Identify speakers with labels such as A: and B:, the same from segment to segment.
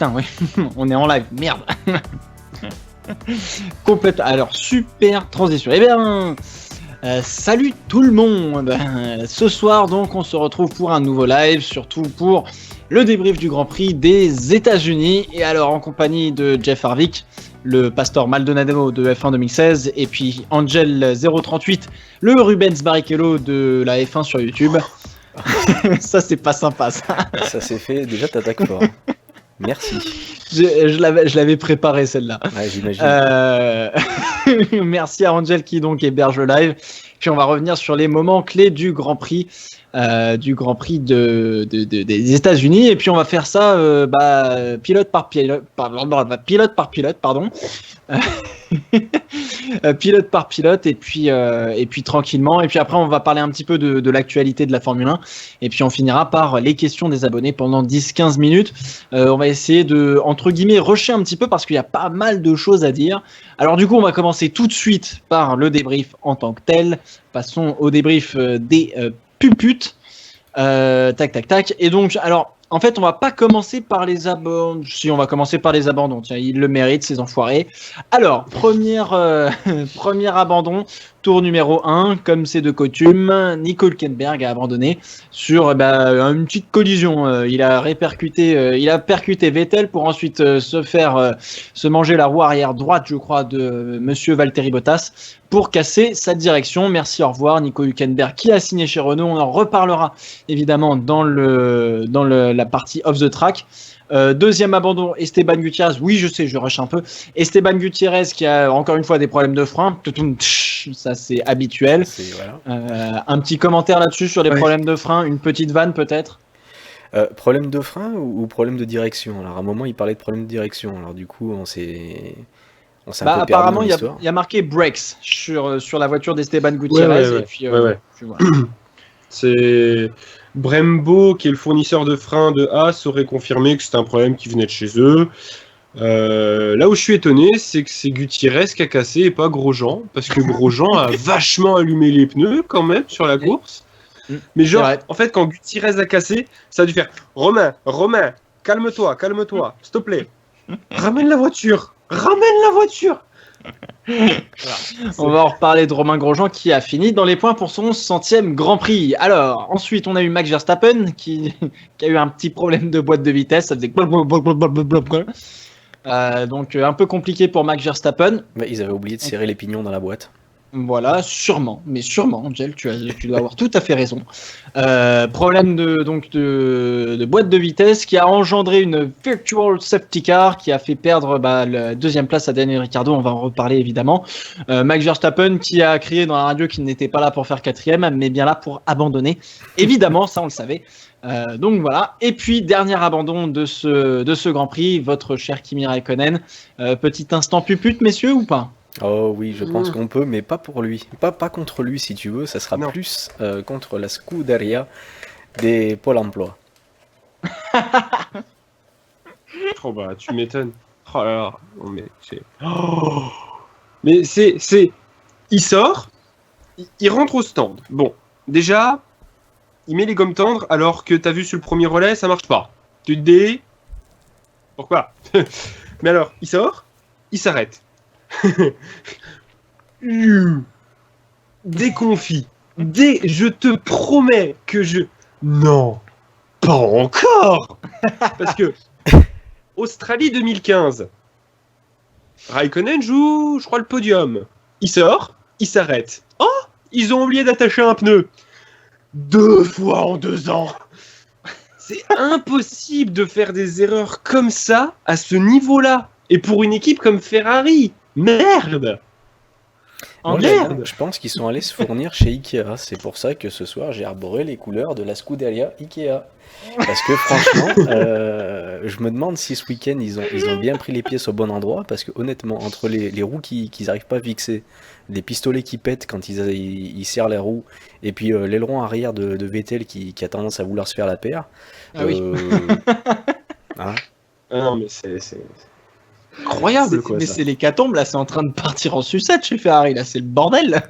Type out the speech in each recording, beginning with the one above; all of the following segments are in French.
A: putain, oui, on est en live, merde. Complète. Alors, super transition. Eh bien, salut tout le monde. Ce soir, donc, on se retrouve pour un nouveau live, surtout pour le débrief du Grand Prix des États-Unis. Et alors, en compagnie de Jeff Harvick, le pasteur Maldonado de F1 2016, et puis Angel 038, le Rubens Barrichello de la F1 sur YouTube. Ça, c'est pas sympa, ça.
B: Ça c'est fait, déjà t'attaques fort. Merci.
A: Je l'avais préparé celle-là.
B: Ouais, j'imagine.
A: Merci à Angel qui donc héberge le live. Puis on va revenir sur les moments clés du Grand Prix, des États-Unis. Et puis on va faire ça pilote par pilote, pardon. Pilote par pilote et puis tranquillement. Et puis après on va parler un petit peu de l'actualité de la Formule 1. Et puis on finira par les questions des abonnés pendant 10-15 minutes. On va essayer de, entre guillemets, rusher un petit peu parce qu'il y a pas mal de choses à dire. Alors du coup on va commencer tout de suite par le débrief en tant que tel. Passons au débrief des puputes. Tac. Et donc, alors, en fait, on va pas commencer par les abandons. Si, on va commencer par les abandons. Tiens, ils le méritent, ces enfoirés. Alors, premier abandon, tour numéro 1, comme c'est de coutume, Nico Hülkenberg a abandonné sur une petite collision. Il a percuté Vettel pour ensuite se manger la roue arrière droite, je crois, de monsieur Valtteri Bottas pour casser sa direction. Merci, au revoir, Nico Hülkenberg qui a signé chez Renault. On en reparlera évidemment dans la partie off the track. Deuxième abandon, Esteban Gutiérrez. Oui, je sais, je rush un peu. Esteban Gutiérrez qui a encore une fois des problèmes de frein. Ça, c'est habituel. Voilà. Un petit commentaire là-dessus sur les problèmes de frein. Une petite vanne peut-être.
B: Problème de frein ou problème de direction? Alors à un moment, il parlait de problème de direction. Alors du coup, on s'est un peu perdu
A: apparemment,
B: dans l'histoire.
A: Il y a marqué brakes sur la voiture d'Esteban Gutiérrez.
C: Ouais.
A: Et puis,
C: voilà. C'est Brembo, qui est le fournisseur de freins de Haas, aurait confirmé que c'était un problème qui venait de chez eux. Là où je suis étonné, c'est que c'est Gutiérrez qui a cassé et pas Grosjean, parce que Grosjean a vachement allumé les pneus quand même sur la course. Mais genre, en fait, quand Gutiérrez a cassé, ça a dû faire Romain, calme-toi, s'il te plaît. Ramène la voiture.
A: Voilà. On va en reparler de Romain Grosjean qui a fini dans les points pour son 100e Grand Prix. Alors, ensuite, on a eu Max Verstappen qui a eu un petit problème de boîte de vitesse. Ça faisait donc un peu compliqué pour Max Verstappen.
B: Ils avaient oublié de serrer les pignons dans la boîte.
A: Voilà, sûrement, Angel, tu dois avoir tout à fait raison. Problème de boîte de vitesse qui a engendré une virtual safety car qui a fait perdre la deuxième place à Daniel Ricciardo. On va en reparler évidemment. Max Verstappen qui a crié dans la radio qu'il n'était pas là pour faire quatrième, mais bien là pour abandonner. Évidemment, ça on le savait. Donc voilà. Et puis dernier abandon de ce Grand Prix, votre cher Kimi Räikkönen. Petit instant pupute, messieurs, ou pas?
B: Oh oui, je pense qu'on peut, mais pas pour lui. Pas contre lui, si tu veux. Ça sera plus contre la Scuderia des Pôle emploi.
C: Oh bah, tu m'étonnes. Oh là là. Non, mais c'est... Oh mais c'est... Il sort, il rentre au stand. Bon, déjà, il met les gommes tendres alors que t'as vu sur le premier relais, ça marche pas. Tu te dis... Pourquoi? Mais alors, il sort, il s'arrête. Déconfit. Je te promets que je... Non, pas encore. Parce que Australie 2015, Raikkonen joue, je crois, le podium. Il sort, il s'arrête. Oh, ils ont oublié d'attacher un pneu. 2 fois en 2 ans. C'est impossible de faire des erreurs comme ça à ce niveau-là. Et pour une équipe comme Ferrari. Merde!
B: Merde! Je pense qu'ils sont allés se fournir chez Ikea. C'est pour ça que ce soir, j'ai arboré les couleurs de la Scuderia Ikea. Parce que franchement, je me demande si ce week-end, ils ont bien pris les pièces au bon endroit. Parce que honnêtement, entre les roues qu'ils n'arrivent pas à fixer, les pistolets qui pètent quand ils serrent les roues, et puis l'aileron arrière de Vettel qui a tendance à vouloir se faire la paire.
A: Ah oui.
C: Hein? Non, mais c'est... incroyable, quoi.
A: Mais c'est l'hécatombe, là, c'est en train de partir en sucette chez Ferrari, là, c'est le bordel.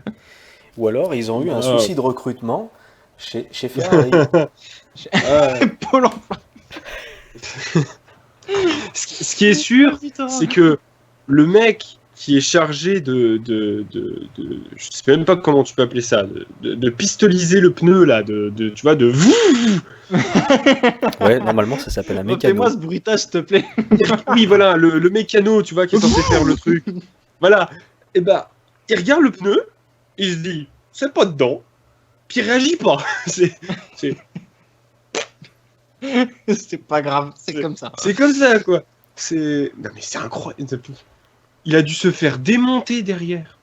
B: Ou alors, ils ont eu un souci de recrutement chez Ferrari.
A: Pôle emploi.
C: Ce qui est sûr, c'est que le mec qui est chargé de je sais même pas comment tu peux appeler ça, de pistoliser le pneu là, tu vois, de
B: Ouais, normalement ça s'appelle un mécano.
A: Fais-moi ce bruitage, s'il te plaît.
C: Oui, voilà, le mécano, tu vois, qui est censé faire le truc. Voilà. Et bah, il regarde le pneu, il se dit, c'est pas dedans, puis il réagit pas. C'est
A: pas grave, c'est comme ça.
C: C'est comme ça, quoi. Non, mais c'est incroyable. Il a dû se faire démonter derrière.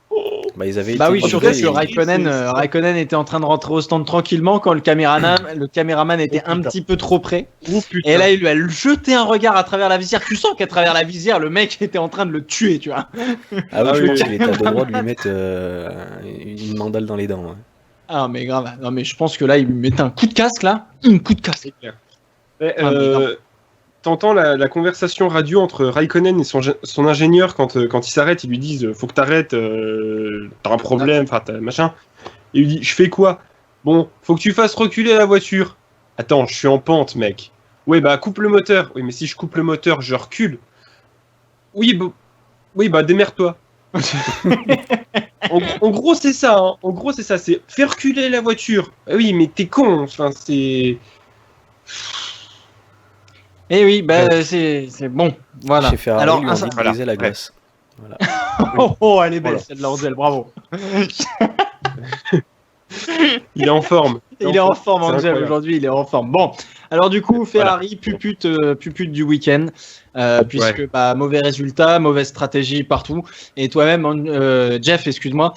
B: Bah, ils avaient
A: oui,
B: été
A: surtout
B: livrés,
A: que Raikkonen était en train de rentrer au stand tranquillement quand le caméraman était un petit peu trop près.
C: Oh, putain.
A: Et là, il lui a jeté un regard à travers la visière. Tu sens qu'à travers la visière, le mec était en train de le tuer, tu vois.
B: Ah oui, je pense qu'il était à deux droits de lui mettre une mandale dans les dents. Hein.
A: Ah, mais grave. Non, mais je pense que là, il lui mettait un coup de casque, là. Un coup de casque.
C: C'est clair. T'entends la conversation radio entre Raikkonen et son ingénieur quand ils s'arrêtent, ils lui disent faut que t'arrêtes, t'as un problème, enfin machin. Et il lui dit je fais quoi? Bon, faut que tu fasses reculer la voiture. Attends, je suis en pente, mec. Ouais, bah coupe le moteur. Oui, mais si je coupe le moteur, je recule. Oui, bah démerde-toi. en gros, c'est ça. Hein. En gros, c'est ça. C'est faire reculer la voiture. Oui, mais t'es con. Enfin, c'est.
A: Eh oui, bah c'est bon, voilà.
B: Chez Ferrari,
A: alors
B: lui, on dit de briser la glace. Voilà.
A: Oh, elle est belle, celle-là, Angel, bravo.
C: Il est en forme.
A: Il est en forme, Angel, aujourd'hui, il est en forme. Bon, alors du coup, Ferrari, pupute du week-end, puisque mauvais résultat, mauvaise stratégie partout. Et toi-même, Jeff, excuse-moi,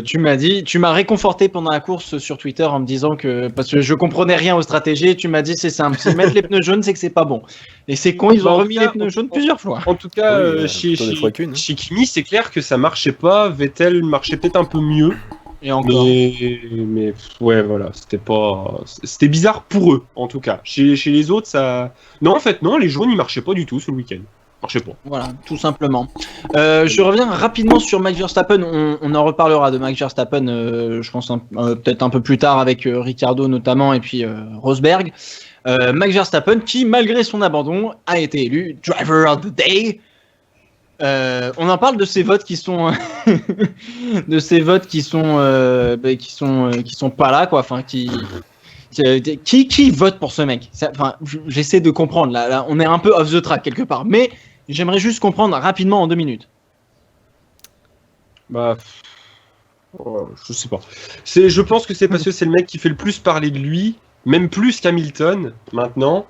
A: tu m'as réconforté pendant la course sur Twitter en me disant que, parce que je comprenais rien aux stratégies, tu m'as dit c'est simple, si mettre les pneus jaunes, c'est que c'est pas bon. Et c'est con, ils ont remis les pneus jaunes plusieurs fois.
C: En tout cas, chez Kimi, c'est clair que ça marchait pas. Vettel marchait peut-être un peu mieux.
A: Et encore.
C: Mais ouais, voilà, c'était bizarre pour eux, en tout cas. Chez les autres, ça. Non, en fait, non, les jaunes, ils marchaient pas du tout ce week-end. Marchaient pas.
A: Voilà, tout simplement. Je reviens rapidement sur Max Verstappen. On en reparlera de Max Verstappen, je pense, peut-être un peu plus tard avec Ricciardo notamment et puis Rosberg. Max Verstappen, qui, malgré son abandon, a été élu Driver of the Day. On en parle de ces votes qui sont qui sont pas là, quoi. Enfin, qui vote pour ce mec? Enfin, j'essaie de comprendre. Là, on est un peu off the track quelque part, mais j'aimerais juste comprendre rapidement en 2 minutes.
C: Bah, je sais pas. Je pense que c'est parce que c'est le mec qui fait le plus parler de lui, même plus qu'Hamilton maintenant.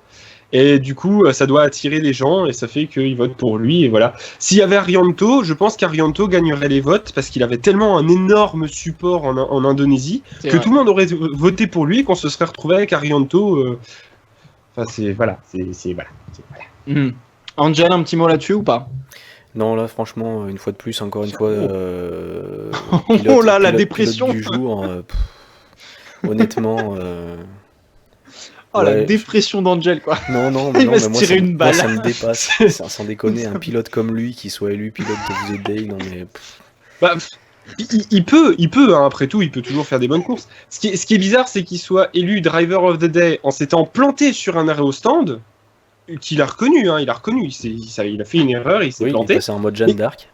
C: Et du coup, ça doit attirer les gens et ça fait qu'ils votent pour lui. Et voilà. S'il y avait Arianto, je pense qu'Arianto gagnerait les votes parce qu'il avait tellement un énorme support en Indonésie que tout le monde aurait voté pour lui et qu'on se serait retrouvé avec Arianto. Enfin, c'est voilà.
A: Angel, un petit mot là-dessus ou pas?
B: Non, là, franchement, une fois de plus, encore une fois.
A: La dépression
B: du jour. Honnêtement.
A: La dépression d'Angel, quoi.
B: Non,
A: il va se tirer une balle.
B: Moi, ça me dépasse. Sans déconner, un pilote comme lui qui soit élu pilote of the day, non mais.
C: Il peut, hein, après tout, il peut toujours faire des bonnes courses. Ce qui est bizarre, c'est qu'il soit élu driver of the day en s'étant planté sur un arrêt au stand, qu'il a reconnu, hein, il a fait une erreur, il s'est planté.
B: Il est passé en mode Jeanne d'Arc.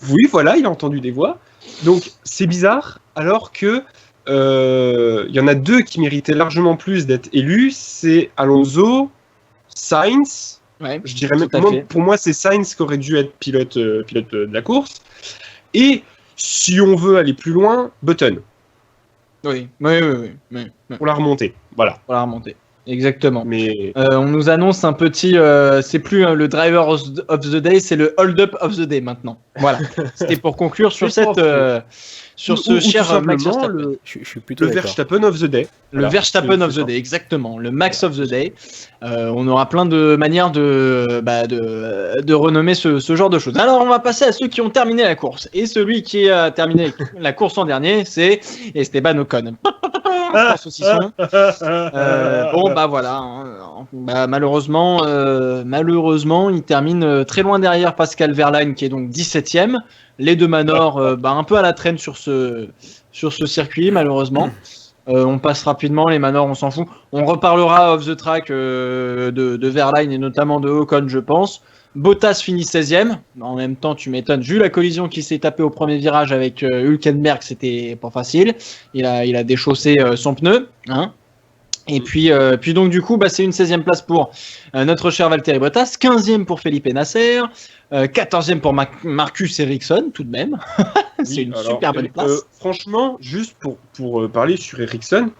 C: Oui, voilà, il a entendu des voix. Donc, c'est bizarre, alors que il y en a 2 qui méritaient largement plus d'être élus, c'est Alonso, Sainz.
A: Ouais,
C: je dirais même, pour moi, c'est Sainz qui aurait dû être pilote de la course. Et si on veut aller plus loin, Button.
A: Oui.
C: Pour la remontée, voilà.
A: Pour la remontée, exactement.
C: Mais
A: on nous annonce un petit, c'est plus le driver of the day, c'est le hold-up of the day maintenant. Voilà. C'était pour conclure sur sur ce cher Max Verstappen.
B: Je suis plutôt
C: le Verstappen of the day.
A: Le Verstappen of the day, exactement. Le Max of the day. On aura plein de manières de renommer ce genre de choses. Alors, on va passer à ceux qui ont terminé la course. Et celui qui a terminé la course en dernier, c'est Esteban Ocon. Saucisson. Voilà. Hein. Malheureusement, il termine très loin derrière Pascal Wehrlein, qui est donc 17ème. Les 2 Manor, un peu à la traîne sur ce circuit, malheureusement. On passe rapidement, les Manor, on s'en fout. On reparlera off the track de Verlaine et notamment de Ocon, je pense. Bottas finit 16e. En même temps, tu m'étonnes. Vu la collision qui s'est tapée au premier virage avec Hülkenberg, c'était pas facile. Il a déchaussé son pneu. Hein. Et puis donc, du coup, c'est une 16e place pour notre cher Valtteri Bottas. 15e pour Felipe Nasser. 14e pour Marcus Ericsson, tout de même. C'est une super bonne place.
C: Franchement, juste pour parler sur Ericsson,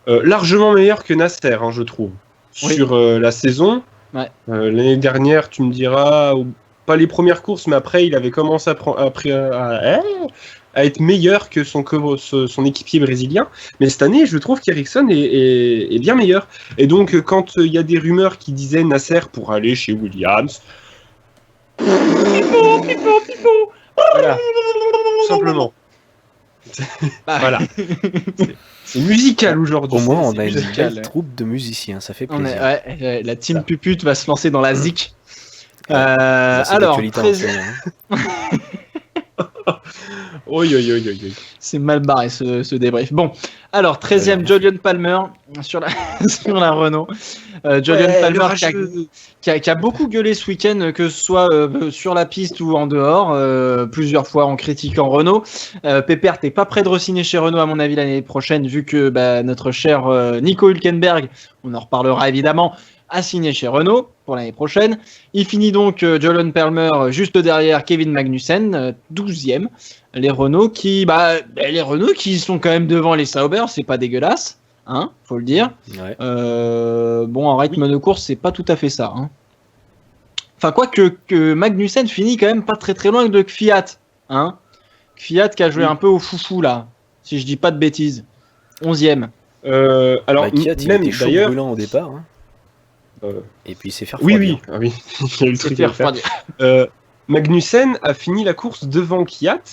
C: largement meilleur que Nasser, hein, je trouve. Sur la saison.
A: Ouais.
C: L'année dernière, tu me diras, pas les premières courses, mais après, il avait commencé à être meilleur que son équipier brésilien. Mais cette année, je trouve qu'Ericsson est bien meilleur. Et donc, quand il y a des rumeurs qui disaient Nasser pour aller chez Williams, pipo, voilà, tout simplement. Voilà. C'est musical aujourd'hui.
B: Au moins, on a une belle troupe de musiciens, ça fait plaisir.
A: La team Pupute va se lancer dans la zik.
B: Alors, 13...
C: C'est
A: mal barré ce débrief. Bon, alors 13e, Julian Palmer sur la Renault. Julian Palmer qui a beaucoup gueulé ce week-end, que ce soit sur la piste ou en dehors, plusieurs fois en critiquant Renault. Pépère, t'es pas prêt de re-signer chez Renault à mon avis l'année prochaine, vu que notre cher Nico Hülkenberg, on en reparlera évidemment, a signé chez Renault pour l'année prochaine. Il finit donc Julian Palmer juste derrière Kevin Magnussen, 12e. Les Renault qui sont quand même devant les Sauber, c'est pas dégueulasse, hein, faut le dire.
B: Ouais.
A: En rythme de course, c'est pas tout à fait ça. Hein. Enfin, quoi que Magnussen finit quand même pas très très loin de Kvyat. Hein. Kvyat qui a joué un peu au foufou là, si je dis pas de bêtises. 11e.
C: Alors,
B: Kvyat, il était chaud brûlant au départ. Hein. Et puis il s'est fait refroidir.
C: Oui. Il y a eu le truc à faire. Magnussen a fini la course devant Kvyat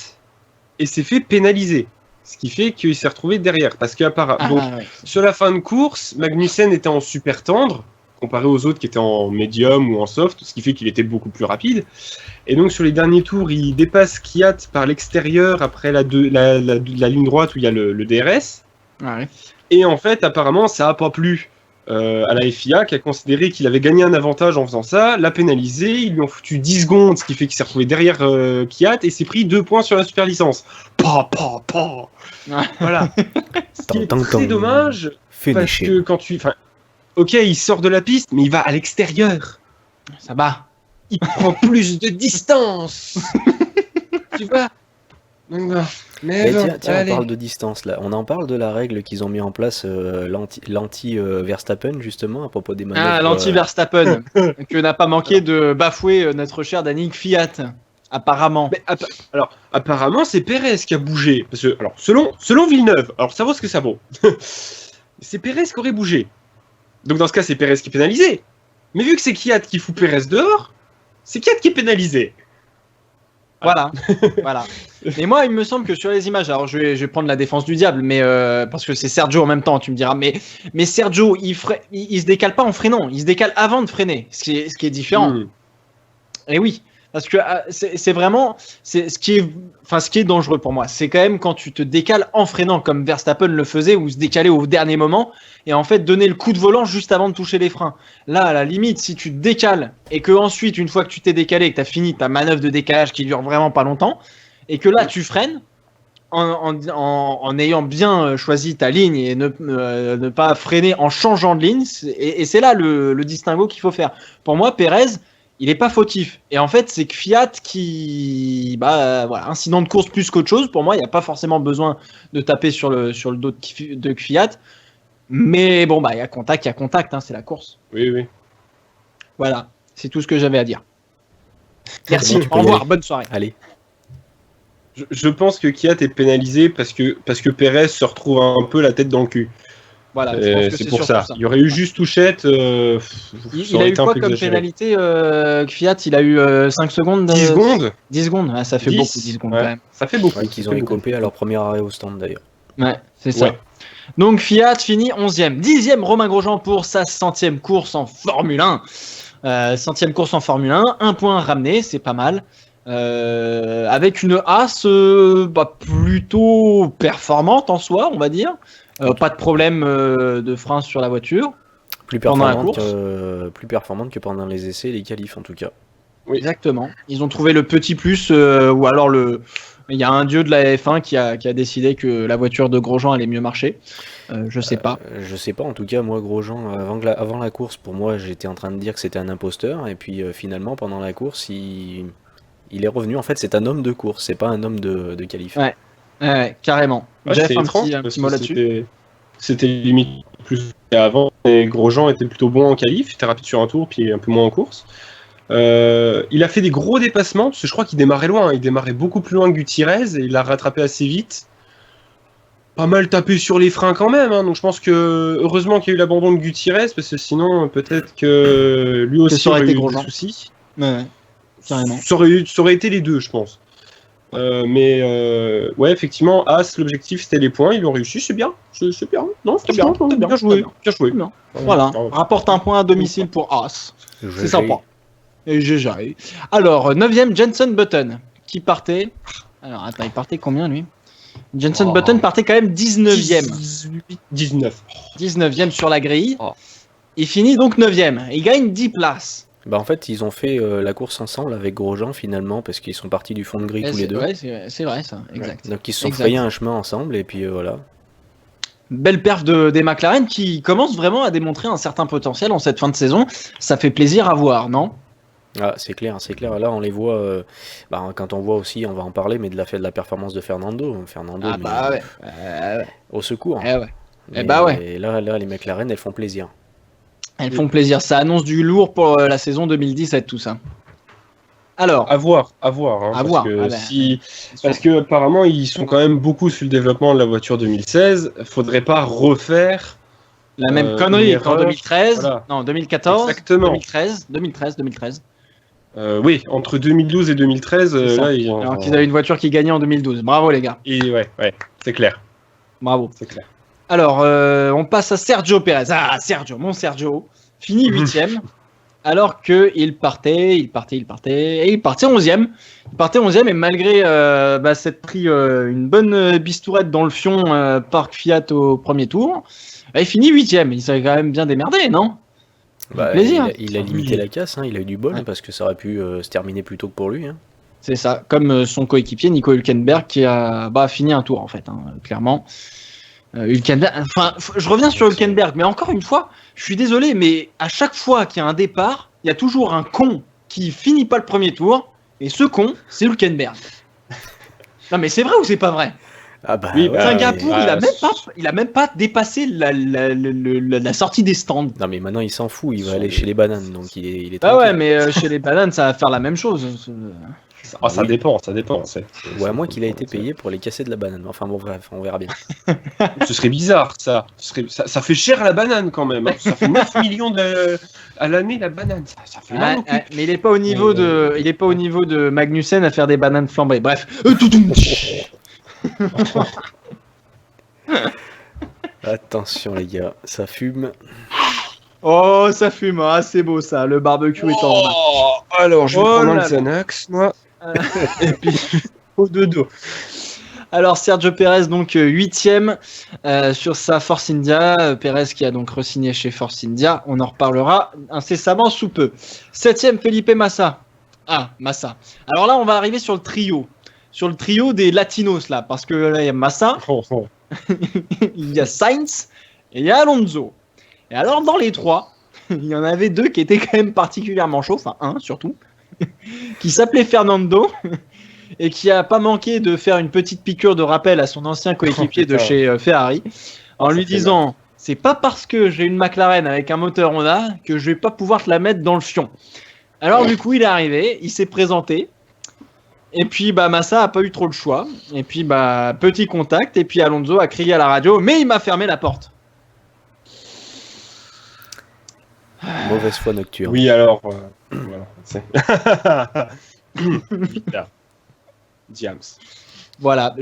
C: et s'est fait pénaliser. Ce qui fait qu'il s'est retrouvé derrière. Parce qu'apparemment, sur la fin de course, Magnussen était en super tendre, comparé aux autres qui étaient en médium ou en soft, ce qui fait qu'il était beaucoup plus rapide. Et donc sur les derniers tours, il dépasse Kvyat par l'extérieur après la ligne droite où il y a le DRS.
A: Ouais.
C: Et en fait, apparemment, ça n'a pas plu à la FIA, qui a considéré qu'il avait gagné un avantage en faisant ça, l'a pénalisé, ils lui ont foutu 10 secondes, ce qui fait qu'il s'est retrouvé derrière Kvyat et s'est pris 2 points sur la super licence. Voilà. Ce qui est très dommage, parce que quand ok, il sort de la piste, mais il va à l'extérieur.
A: Ça va.
C: Il prend plus de distance. Tu vois.
B: Mais tiens, on parle de distance là. On en parle de la règle qu'ils ont mis en place, l'anti-Verstappen justement à propos des manœuvres.
A: L'anti-Verstappen que n'a pas manqué de bafouer notre cher Daniel Kvyat, apparemment.
C: Alors, apparemment, c'est Pérez qui a bougé. Parce que, alors, selon Villeneuve, alors ça vaut ce que ça vaut. C'est Pérez qui aurait bougé. Donc dans ce cas, c'est Pérez qui est pénalisé. Mais vu que c'est Kvyat qui fout Pérez dehors, c'est Kvyat qui est pénalisé.
A: Voilà. Et moi, il me semble que sur les images, alors je vais prendre la défense du diable, mais parce que c'est Sergio en même temps, tu me diras, mais Sergio, il se décale pas en freinant, il se décale avant de freiner, ce qui est différent. Et oui, parce que c'est vraiment ce qui est dangereux pour moi. C'est quand même quand tu te décales en freinant, comme Verstappen le faisait, ou se décaler au dernier moment, et en fait donner le coup de volant juste avant de toucher les freins. Là, à la limite, si tu te décales, et que ensuite, une fois que tu t'es décalé, et que tu as fini ta manœuvre de décalage qui dure vraiment pas longtemps, et que là, tu freines, en ayant bien choisi ta ligne et ne pas freiner en changeant de ligne, et c'est là le distinguo qu'il faut faire. Pour moi, Pérez, il est pas fautif. Et en fait, c'est Kvyat qui, incident de course plus qu'autre chose. Pour moi, il n'y a pas forcément besoin de taper sur le dos de Kvyat. Mais bon, il y a contact, hein, c'est la course.
C: Oui.
A: Voilà, c'est tout ce que j'avais à dire. Merci, au revoir, bonne soirée.
B: Allez.
C: Je pense que Kvyat est pénalisé parce que Pérez se retrouve un peu la tête dans le cul.
A: Voilà,
C: c'est pour ça. Il y aurait eu juste touchette.
A: Il a eu quoi comme pénalité, Kvyat? Il a eu 5 secondes
C: 10 secondes
A: 10 secondes, ça fait beaucoup, 10 secondes quand même.
C: Ça fait beaucoup.
B: Qu'ils ont écopé à leur premier arrêt au stand d'ailleurs.
A: Ouais, c'est ça. Donc Kvyat finit 11e. 10e Romain Grosjean pour sa 100e course en Formule 1. 100e course en Formule 1, 1 point ramené, c'est pas mal. Avec une As plutôt performante en soi, on va dire. Pas de problème de frein sur la voiture.
B: Plus
A: Pendant la
B: performante que pendant les essais et les qualifs en tout cas.
A: Oui. Exactement. Ils ont trouvé le petit plus, ou alors il y a un dieu de la F1 qui a décidé que la voiture de Grosjean allait mieux marcher. Je sais pas.
B: Je sais pas, en tout cas, moi, Grosjean, avant la course, pour moi, j'étais en train de dire que c'était un imposteur, et puis finalement, pendant la course, il est revenu. En fait, c'est un homme de course, c'est pas un homme de qualif.
A: Ouais, carrément.
C: Jeff,
A: un petit mot là-dessus.
C: C'était limite plus avant, et Grosjean était plutôt bon en qualif, il était rapide sur un tour, puis un peu moins en course. Il a fait des gros dépassements, parce que je crois qu'il démarrait loin, il démarrait beaucoup plus loin que Gutiérrez, et il l'a rattrapé assez vite. Pas mal tapé sur les freins quand même, hein, donc je pense que heureusement qu'il y a eu l'abandon de Gutiérrez, parce que sinon peut-être que lui aussi aurait eu des soucis.
A: Ouais, carrément.
C: Ça aurait été les deux, je pense. Ouais, effectivement, As, l'objectif c'était les points, ils l'ont réussi, c'est bien. C'est bien. Non, c'est bien. Bien joué. Bien joué.
A: Bien. Voilà, rapporte un point à domicile pour As. C'est sympa. Et GG. Alors, 9ème, Jenson Button, qui partait. Alors, attends, il partait combien lui? Jenson Button partait quand même 19ème. 19ème sur la grille. Il finit donc 9ème. Il gagne 10 places.
B: Bah en fait, ils ont fait la course ensemble avec Grosjean finalement, parce qu'ils sont partis du fond de grille tous les deux.
A: Ouais, c'est vrai ça, exact.
B: Donc ils se sont frayés un chemin ensemble, et puis voilà.
A: Belle perf des McLaren qui commence vraiment à démontrer un certain potentiel en cette fin de saison. Ça fait plaisir à voir, non?
B: Ah, c'est clair. Là, on les voit. Quand on voit aussi, on va en parler, mais de la performance de Fernando. Au secours. Et là, les McLaren, elles font plaisir.
A: Elles font plaisir. Ça annonce du lourd pour la saison 2017, tout ça. Alors,
C: à voir. Parce que apparemment, ils sont quand même beaucoup sur le développement de la voiture 2016. Faudrait pas refaire
A: la même connerie qu'en 2013. Voilà. Non, 2014.
C: Exactement.
A: 2013.
C: Oui, entre 2012 et 2013,
A: alors qu'ils avaient une voiture qui gagnait en 2012. Bravo les gars.
C: Et ouais, c'est clair.
A: Bravo.
C: C'est clair.
A: Alors, on passe à Sergio Pérez. Ah, mon Sergio, fini 8ème, alors qu'il partait, et il partait 11ème. Il partait 11ème, et malgré s'être pris une bonne bistourette dans le fion par Fiat au premier tour, il finit 8ème. Il s'est quand même bien démerdé, non? Plaisir.
B: Il a limité la casse, hein, il a eu du bol, parce que ça aurait pu se terminer plus tôt que pour lui. Hein.
A: C'est ça, comme son coéquipier Nico Hülkenberg qui a fini un tour en fait, clairement. Hülkenberg, je reviens sur Hülkenberg, mais encore une fois, je suis désolé, mais à chaque fois qu'il y a un départ, il y a toujours un con qui finit pas le premier tour, et ce con, c'est Hülkenberg. Non mais c'est vrai ou c'est pas vrai? Singapour, il a même pas dépassé la sortie des stands.
B: Non mais maintenant il s'en fout, il va aller chez les bananes, donc il est
A: ouais, mais chez les bananes, ça va faire la même chose.
C: Ça dépend.
B: Ouais, à moins qu'il a été payé pour les casser de la banane. Enfin bon, bref, on verra bien.
C: Ce serait bizarre, ça. Ça fait cher la banane quand même. Hein. Ça fait 9 millions à l'année la banane. Ça fait
A: mais il est pas au niveau de Magnussen à faire des bananes flambées. Bref.
B: Attention les gars, ça fume.
A: Oh, ça fume, c'est beau ça, le barbecue est en main.
C: Alors, je vais prendre un Xanax, moi.
A: Et puis, au dodo. Alors, Sergio Pérez, donc 8ème sur sa Force India. Pérez qui a donc re-signé chez Force India. On en reparlera incessamment sous peu. 7ème, Felipe Massa. Massa. Alors là, on va arriver sur le trio. Sur le trio des Latinos, là. Parce que là, il y a Massa, il y a Sainz et il y a Alonso. Et alors, dans les trois, il y en avait deux qui étaient quand même particulièrement chauds, enfin un surtout, qui s'appelait Fernando et qui a pas manqué de faire une petite piqûre de rappel à son ancien coéquipier de chez Ferrari en lui disant « C'est pas parce que j'ai une McLaren avec un moteur Honda que je vais pas pouvoir te la mettre dans le fion. » Alors du coup, il est arrivé, il s'est présenté. Et puis Massa a pas eu trop le choix. Et puis petit contact. Et puis Alonso a crié à la radio, mais il m'a fermé la porte.
B: Mauvaise foi nocturne.
C: Oui, alors. Voilà. Diams.
A: Voilà.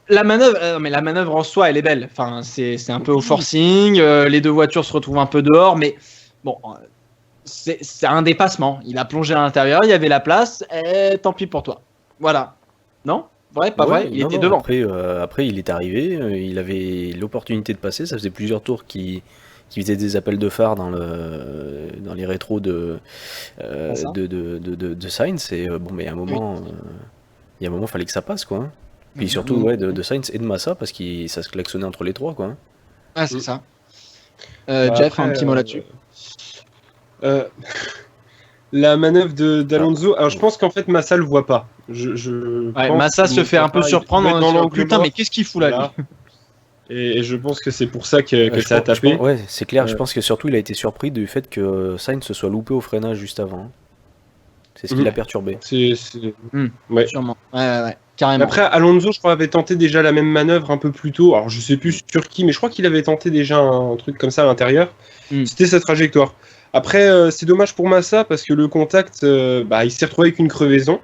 A: La manœuvre en soi, elle est belle. Enfin, c'est un peu au forcing. Les deux voitures se retrouvent un peu dehors, mais bon. C'est un dépassement. Il a plongé à l'intérieur, il y avait la place, et tant pis pour toi. Voilà. Non? vrai, pas vrai, il était devant.
B: Après, il est arrivé, il avait l'opportunité de passer, ça faisait plusieurs tours qu'il faisait des appels de phare dans les rétros de Sainz, et bon, mais à un moment, il fallait que ça passe, quoi. Hein. Puis surtout, de Sainz et de Massa, parce que ça se klaxonnait entre les trois, quoi. Hein.
A: Ah, c'est ça. Jeff, après, un petit mot là-dessus.
C: La manœuvre d'Alonso, alors je pense qu'en fait Massa le voit pas.
A: Massa se fait un peu surprendre dans l'angle. Putain, mais qu'est-ce qu'il fout là, lui ?
C: Et je pense que c'est pour ça que ça a tapé.
B: Ouais, c'est clair. Je pense que surtout il a été surpris du fait que Sainz se soit loupé au freinage juste avant. C'est ce qui l'a perturbé.
C: Ouais.
A: Sûrement. Ouais. Carrément.
C: Après, Alonso, je crois, avait tenté déjà la même manœuvre un peu plus tôt. Alors, je sais plus sur qui, mais je crois qu'il avait tenté déjà un truc comme ça à l'intérieur. C'était sa trajectoire. Après, c'est dommage pour Massa parce que le contact, il s'est retrouvé avec une crevaison.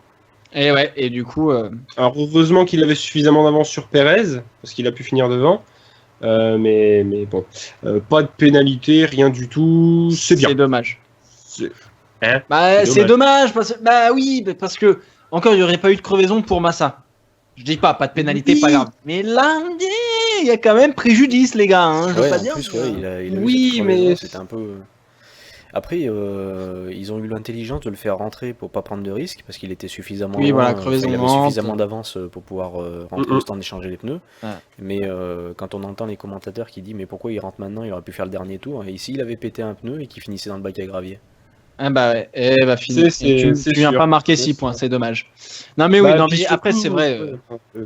A: Et du coup.
C: Alors, heureusement qu'il avait suffisamment d'avance sur Pérez parce qu'il a pu finir devant. Mais bon, pas de pénalité, rien du tout. C'est bien.
A: C'est dommage.
C: C'est
A: dommage parce que encore il n'y aurait pas eu de crevaison pour Massa. Je dis pas de pénalité, pas grave. Mais là, il y a quand même préjudice, les gars. Hein, je veux pas dire.
B: Plus, il a
C: mais
B: c'était un peu. Après, ils ont eu l'intelligence de le faire rentrer pour pas prendre de risques parce qu'il était suffisamment.
A: Il avait
B: suffisamment d'avance pour pouvoir rentrer le temps d'échanger les pneus. Ouais. Mais quand on entend les commentateurs qui disent mais pourquoi il rentre maintenant, il aurait pu faire le dernier tour. Et ici, il avait pété un pneu et qui finissait dans le bac à gravier.
A: Ah bah ouais, fini. Tu viens pas marquer 6 points, c'est dommage. Non mais après c'est vrai,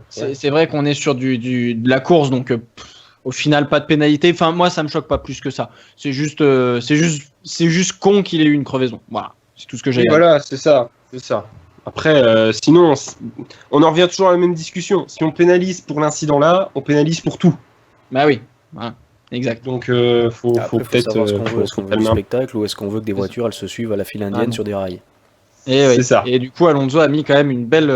A: c'est vrai qu'on est sur de la course, donc au final pas de pénalité. Enfin moi ça me choque pas plus que ça. C'est juste con qu'il ait eu une crevaison. Voilà, c'est tout ce que j'ai.
C: Voilà, c'est ça. Après sinon on en revient toujours à la même discussion. Si on pénalise pour l'incident là, on pénalise pour tout.
A: Bah oui. Voilà. Exact.
C: Donc, faut peut-être
B: savoir ce qu'on veut. Est-ce qu'on veut du spectacle ou est-ce qu'on veut que des voitures elles se suivent à la file indienne sur des rails ?
C: C'est ça.
A: Et du coup, Alonso a mis quand même une belle.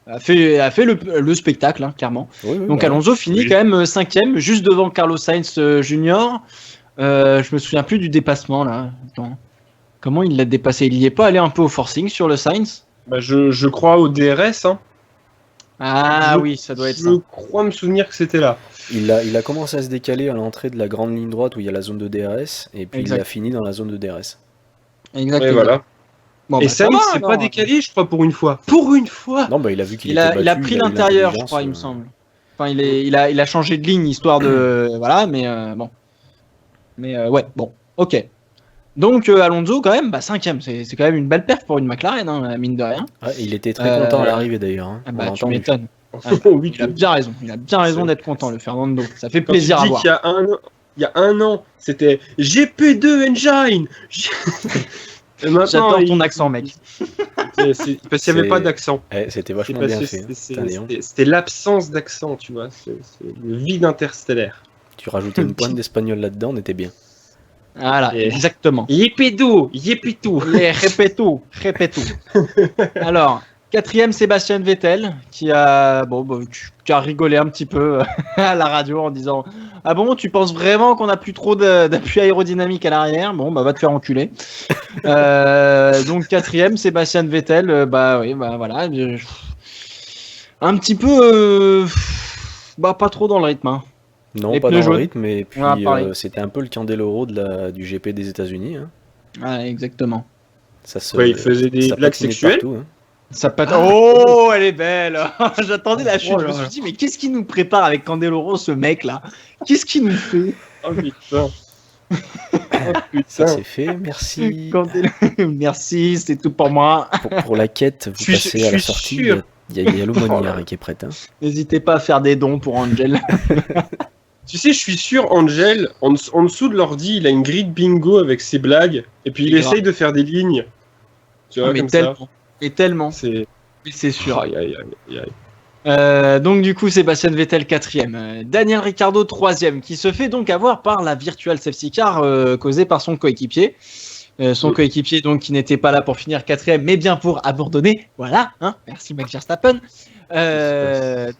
A: A fait le spectacle, hein, clairement. Oui, donc, Alonso finit quand même 5ème, juste devant Carlos Sainz Jr. Je me souviens plus du dépassement là. Attends. Comment il l'a dépassé ? Il y est pas allé un peu au forcing sur le Sainz ?
C: Je crois au DRS. Hein.
A: Oui, ça doit être ça.
C: Je crois me souvenir que c'était là.
B: Il a commencé à se décaler à l'entrée de la grande ligne droite où il y a la zone de DRS et puis il a fini dans la zone de DRS.
C: Exactement. Et voilà. Bon, et Sainz s'est pas décalé, je crois, pour une fois. Pour une fois.
B: Non, il a vu qu'il était battu.
A: Il a pris l'intérieur, je crois, il me semble. Enfin, il a changé de ligne histoire de voilà, mais bon. Mais bon, ok. Donc Alonso quand même, 5ème, c'est quand même une belle perf pour une McLaren, hein, mine de rien.
B: Il était très content à l'arrivée d'ailleurs. Hein.
A: Tu m'étonnes. Il a bien raison d'être content, le Fernando. Ça fait plaisir à voir.
C: Il y a un an, c'était GP2 Engine.
A: J'adore ton accent, mec.
C: Parce qu'il n'y avait pas d'accent.
B: C'était vachement bien fait.
C: C'était l'absence d'accent, tu vois. C'est le vide interstellaire.
B: Tu rajoutais une pointe d'espagnol là-dedans, on était bien.
A: Voilà, exactement.
C: Yepedo.
A: Répéto. Alors, 4ème, Sébastien Vettel, qui a rigolé un petit peu à la radio en disant « Ah bon, tu penses vraiment qu'on n'a plus trop d'appui aérodynamique à l'arrière ? Bon, va te faire enculer. » Donc, 4ème, Sébastien Vettel, voilà. Un petit peu... pas trop dans le rythme, hein.
B: Non, pas dans le rythme, et puis c'était un peu le Candeloro du GP des États-Unis. Hein.
A: Ah, exactement.
C: Il faisait des blagues sexuelles.
B: Partout, hein.
A: Ça pète. Oh, elle est belle. J'attendais la chute. Je me suis dit, mais qu'est-ce qu'il nous prépare avec Candeloro, ce mec-là ? Qu'est-ce qu'il nous fait ?
C: Oh putain.
B: Ça c'est fait, merci.
A: Merci, c'est tout pour moi.
B: Pour la quête, vous passez à la sortie. Il y a l'aumônière qui est prête. Hein.
A: N'hésitez pas à faire des dons pour Angel.
C: Tu sais, je suis sûr, Angel, en dessous de l'ordi, il a une grille de bingo avec ses blagues, et puis il essaye de faire des lignes. Tu vois, comme ça.
A: Et tellement. C'est sûr. Donc du coup, Sébastien Vettel 4ème. Daniel Ricciardo 3ème, qui se fait donc avoir par la virtual safety car causée par son coéquipier. Son coéquipier donc qui n'était pas là pour finir 4ème, mais bien pour abandonner. Voilà, hein. Merci Max Verstappen.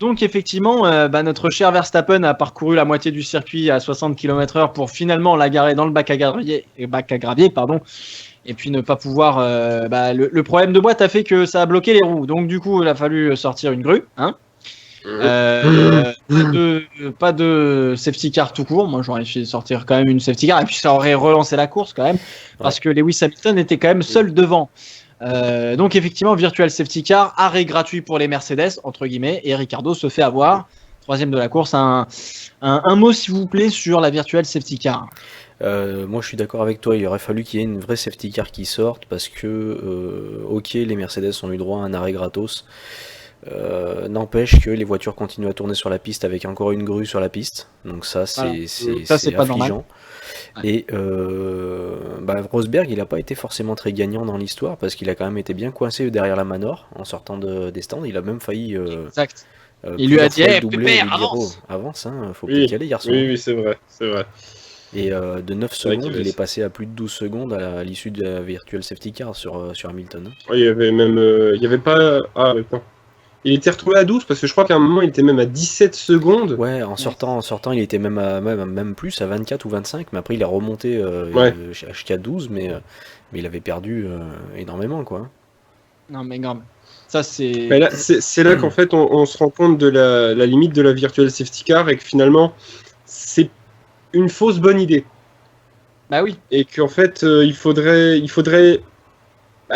A: Donc effectivement, notre cher Verstappen a parcouru la moitié du circuit à 60 km/h pour finalement la garer dans le bac à gravier, et puis ne pas pouvoir. Le problème de boîte a fait que ça a bloqué les roues. Donc du coup, il a fallu sortir une grue, hein. Pas de safety car tout court. Moi, j'aurais fait sortir quand même une safety car et puis ça aurait relancé la course quand même parce que Lewis Hamilton était quand même seul devant. Donc effectivement, virtual safety car, arrêt gratuit pour les Mercedes entre guillemets et Ricciardo se fait avoir. Troisième de la course. Un mot s'il vous plaît sur la virtual safety car.
B: Moi je suis d'accord avec toi, il aurait fallu qu'il y ait une vraie safety car qui sorte parce que ok, les Mercedes ont eu droit à un arrêt gratos. N'empêche que les voitures continuent à tourner sur la piste avec encore une grue sur la piste, donc ça c'est
A: pas
B: affligeant.
A: Ouais.
B: Et Rosberg il a pas été forcément très gagnant dans l'histoire parce qu'il a quand même été bien coincé derrière la Manor en sortant des stands, il a même failli
A: exact. Il lui a dit
B: doubler
A: Pépère,
B: avance hein, faut peut-être y aller garçon.
C: Oui, c'est vrai.
B: Et de 9 secondes, il est passé à plus de 12 secondes à l'issue de la virtual safety car sur Hamilton.
C: Il y avait même il y avait pas il était retrouvé à 12 parce que je crois qu'à un moment il était même à 17 secondes.
B: Ouais, en sortant, il était même plus à 24 ou 25, mais après il a remonté jusqu'à 12, mais il avait perdu énormément quoi.
A: Non mais grave. Ça c'est.
C: Mais là, c'est là qu'en fait on se rend compte de la limite de la virtual safety car et que finalement c'est une fausse bonne idée.
A: Bah oui.
C: Et qu'en fait il faudrait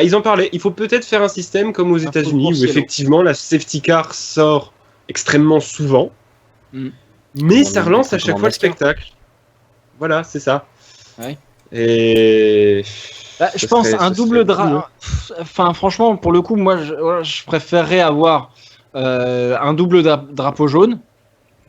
C: ils en parlaient. Il faut peut-être faire un système comme aux États-Unis où effectivement la safety car sort extrêmement souvent, mais ça relance à chaque fois le spectacle. Voilà, c'est ça.
A: Ouais.
C: Et
A: je pense un double drapeau. Enfin, franchement, pour le coup, moi, je préférerais avoir un double drapeau jaune,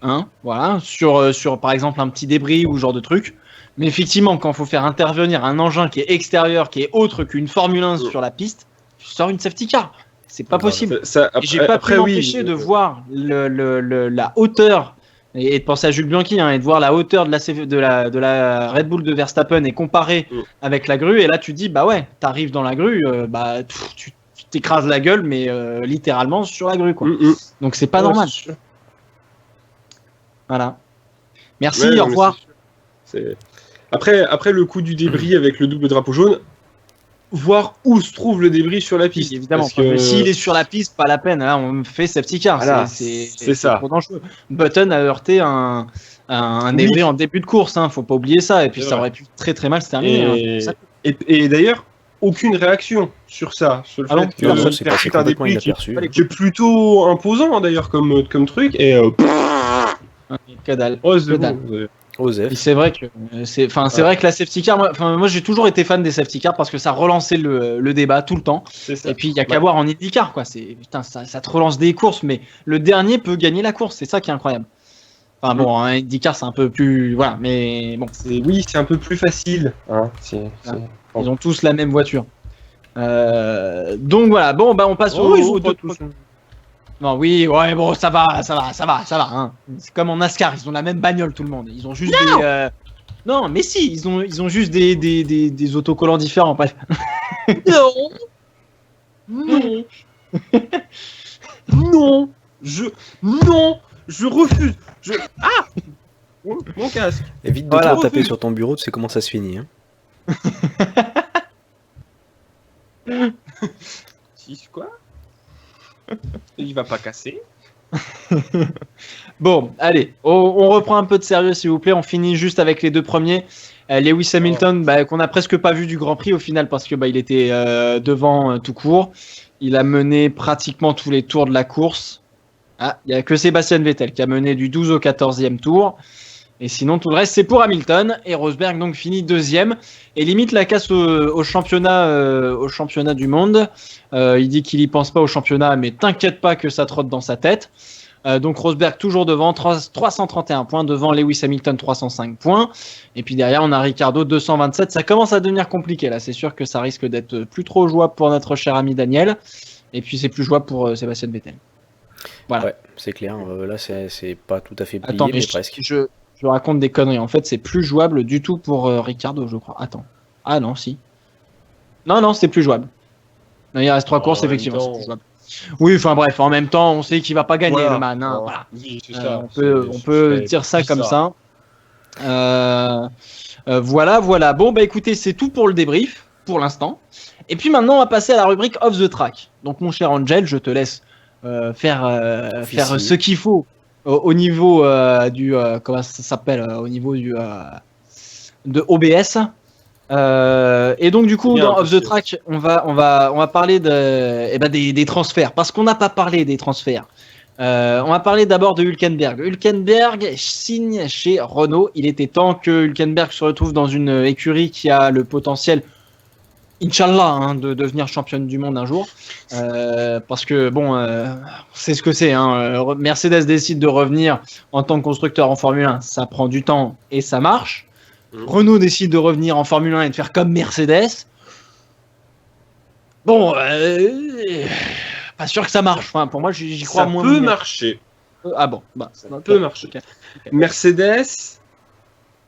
A: hein, voilà, sur par exemple un petit débris ou ce genre de truc. Mais effectivement, quand il faut faire intervenir un engin qui est extérieur, qui est autre qu'une Formule 1 sur la piste, tu sors une safety car. C'est pas possible. Et j'ai pas pu m'empêcher de voir la hauteur et de penser à Jules Bianchi et de voir la hauteur de la Red Bull de Verstappen et comparer avec la grue. Et là, tu dis, bah ouais, t'arrives dans la grue, tu t'écrases la gueule, mais littéralement sur la grue, quoi. Donc c'est pas normal. Voilà. Merci, au revoir.
C: Après le coup du débris avec le double drapeau jaune, voir où se trouve le débris sur la piste.
A: Oui, évidemment, s'il est sur la piste, pas la peine. Là, on fait safety car.
C: Voilà,
A: c'est
C: ça.
A: Trop dangereux. Button a heurté un débris en début de course. Faut pas oublier ça. Et puis ça aurait pu très très mal se terminer.
C: Et d'ailleurs, aucune réaction sur ça. Sur le fait que
B: c'est passé complètement inaperçu.
C: C'est plutôt imposant d'ailleurs comme truc. Et
A: que dalle.
B: C'est
A: vrai que vrai que la safety car, moi j'ai toujours été fan des safety cars parce que ça relançait le débat tout le temps. Et puis il y a qu'à voir en IndyCar quoi. Ça te relance des courses, mais le dernier peut gagner la course. C'est ça qui est incroyable. Enfin bon, un IndyCar c'est un peu plus mais bon.
C: C'est un peu plus facile. Hein.
A: Ils ont tous la même voiture. Donc voilà. Bon on passe au Non, oui, ouais, bon, ça va. Hein. C'est comme en NASCAR, ils ont la même bagnole, tout le monde. Ils ont juste des. Non, mais si, ils ont juste des autocollants différents. Bref.
C: Non, je refuse. Mon casque.
B: Évite de trop taper sur ton bureau, tu sais comment ça se finit.
C: Hein. Quoi? Il va pas casser.
A: Bon, allez, on reprend un peu de sérieux s'il vous plaît. On finit juste avec les deux premiers. Lewis Hamilton, qu'on a presque pas vu du Grand Prix au final parce que il était devant tout court. Il a mené pratiquement tous les tours de la course. Il n'y a que Sébastien Vettel qui a mené du 12 au 14e tour. Et sinon, tout le reste, c'est pour Hamilton. Et Rosberg, donc, finit deuxième. Et limite la casse au championnat du monde. Il dit qu'il y pense pas au championnat, mais t'inquiète pas que ça trotte dans sa tête. Donc, Rosberg toujours devant, 331 points. Devant Lewis Hamilton, 305 points. Et puis derrière, on a Ricciardo, 227. Ça commence à devenir compliqué, là. C'est sûr que ça risque d'être plus trop jouable pour notre cher ami Daniel. Et puis, c'est plus jouable pour Sébastien Vettel. Voilà.
B: Ouais, c'est clair. Là, c'est pas tout à fait plié,
A: Attends,
B: mais presque.
A: Je raconte des conneries. En fait, c'est plus jouable du tout pour Ricciardo, je crois. Attends. Ah non, si. Non, c'est plus jouable. Non, il reste 3 courses, effectivement. C'est plus jouable. Oui, enfin bref, en même temps, on sait qu'il va pas gagner le man. Hein, voilà.
C: Oui, c'est ça.
A: On peut dire ça comme ça. Voilà. Bon, écoutez, c'est tout pour le débrief, pour l'instant. Et puis maintenant, on va passer à la rubrique Off the Track. Donc, mon cher Angel, je te laisse faire ce qu'il faut au niveau du comment ça s'appelle au niveau du de OBS. Et donc du coup
C: bien,
A: dans Off the Track on va parler des transferts parce qu'on n'a pas parlé des transferts. On va parler d'abord de Hülkenberg. Hülkenberg signe chez Renault. Il était temps que Hülkenberg se retrouve dans une écurie qui a le potentiel, Inch'Allah, de devenir championne du monde un jour. Parce que bon, c'est ce que c'est. Mercedes décide de revenir en tant que constructeur en Formule 1. Ça prend du temps et ça marche. Renault décide de revenir en Formule 1 et de faire comme Mercedes. Bon, pas sûr que ça marche. Enfin, pour moi, j'y crois moins.
C: Ça peut marcher.
A: Ah bon,
C: ça peut marcher. Okay. Mercedes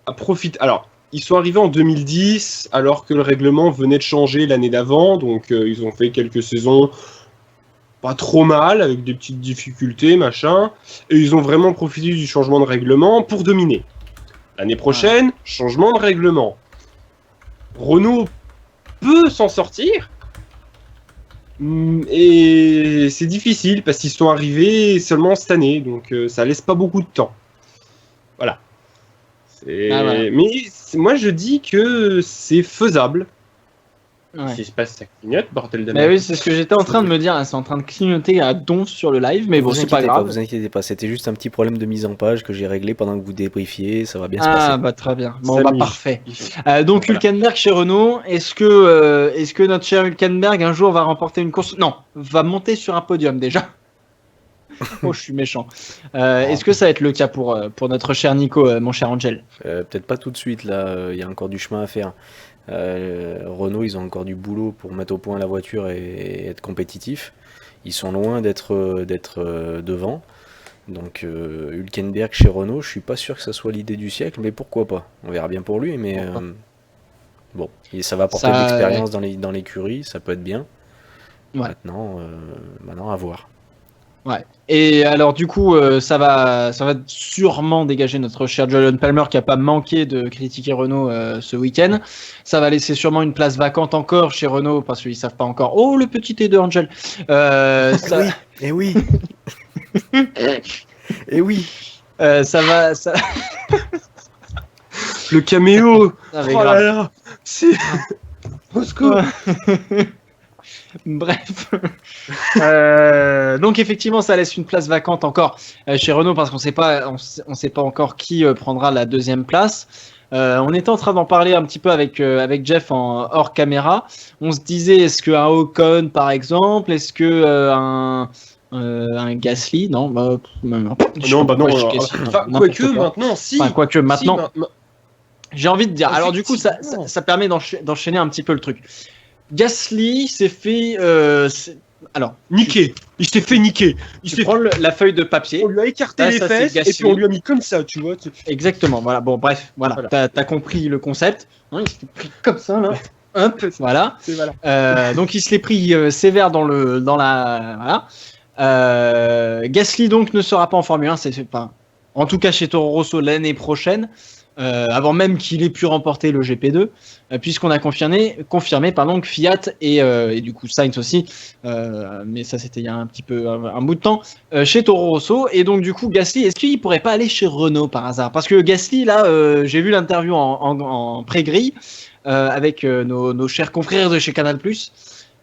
C: a profité. Alors, ils sont arrivés en 2010 alors que le règlement venait de changer l'année d'avant. Donc, ils ont fait quelques saisons pas trop mal, avec des petites difficultés, machin. Et ils ont vraiment profité du changement de règlement pour dominer. L'année prochaine, changement de règlement. Renault peut s'en sortir. Et c'est difficile parce qu'ils sont arrivés seulement cette année. Donc ça laisse pas beaucoup de temps. Voilà. Mais moi je dis que c'est faisable.
A: Ouais.
C: Si se passe, ça clignote, bordel de
A: merde. Oui, c'est ce que j'étais en train de me dire. C'est en train de clignoter à donf sur le live, mais bon, c'est pas grave.
B: Vous inquiétez pas, c'était juste un petit problème de mise en page que j'ai réglé pendant que vous débriefiez. Ça va bien se passer.
A: Ah, bah très bien. Bon, bah parfait. Donc, voilà. Hülkenberg chez Renault, est-ce que notre cher Hülkenberg un jour va remporter une course? Non, va monter sur un podium déjà. Oh, je suis méchant. Est-ce que ça va être le cas pour notre cher Nico, mon cher Angel?
B: Peut-être pas tout de suite, là. Il y a encore du chemin à faire. Renault, ils ont encore du boulot pour mettre au point la voiture et être compétitifs. Ils sont loin d'être devant. Donc Hülkenberg chez Renault, je suis pas sûr que ça soit l'idée du siècle, mais pourquoi pas. On verra bien pour lui, mais bon, et ça va apporter de l'expérience dans l'écurie, ça peut être bien. Ouais. Maintenant à voir.
A: Ouais. Et alors du coup, ça va sûrement dégager notre cher Jolyon Palmer qui a pas manqué de critiquer Renault ce week-end. Ça va laisser sûrement une place vacante encore chez Renault parce qu'ils savent pas encore. Oh, le petit T de Angel.
B: Ça... Oui. Et oui. Et oui.
A: Ça va. Ça...
C: Le caméo. Oh là là. C'est. Moscou.
A: Bref, donc effectivement, ça laisse une place vacante encore chez Renault parce qu'on sait pas encore qui prendra la deuxième place. On était en train d'en parler un petit peu avec Jeff en hors caméra. On se disait, est-ce qu'un Ocon par exemple, est-ce que un Gasly, non,
C: non. Quoique maintenant, si.
A: Enfin, quoique maintenant. J'ai envie de dire. Alors du coup, ça permet d'enchaîner un petit peu le truc. Gasly s'est fait
C: niquer. Il s'est fait niquer.
A: Tu prends la feuille de papier.
C: On lui a écarté les fesses et puis on lui a mis comme ça, tu vois.
A: Exactement. Voilà. Bon, bref, voilà. T'as compris le concept. Non, il s'est pris comme ça là. Hop, voilà. Donc il se l'est pris sévère dans la. Voilà. Gasly donc ne sera pas en Formule 1. C'est pas. En tout cas chez Toro Rosso l'année prochaine. Avant même qu'il ait pu remporter le GP2, puisqu'on a confirmé que Fiat et du coup Sainz aussi, mais ça c'était il y a un bout de temps, chez Toro Rosso, et donc du coup Gasly, est-ce qu'il pourrait pas aller chez Renault par hasard? Parce que Gasly là, j'ai vu l'interview en pré-grille avec nos chers confrères de chez Canal+,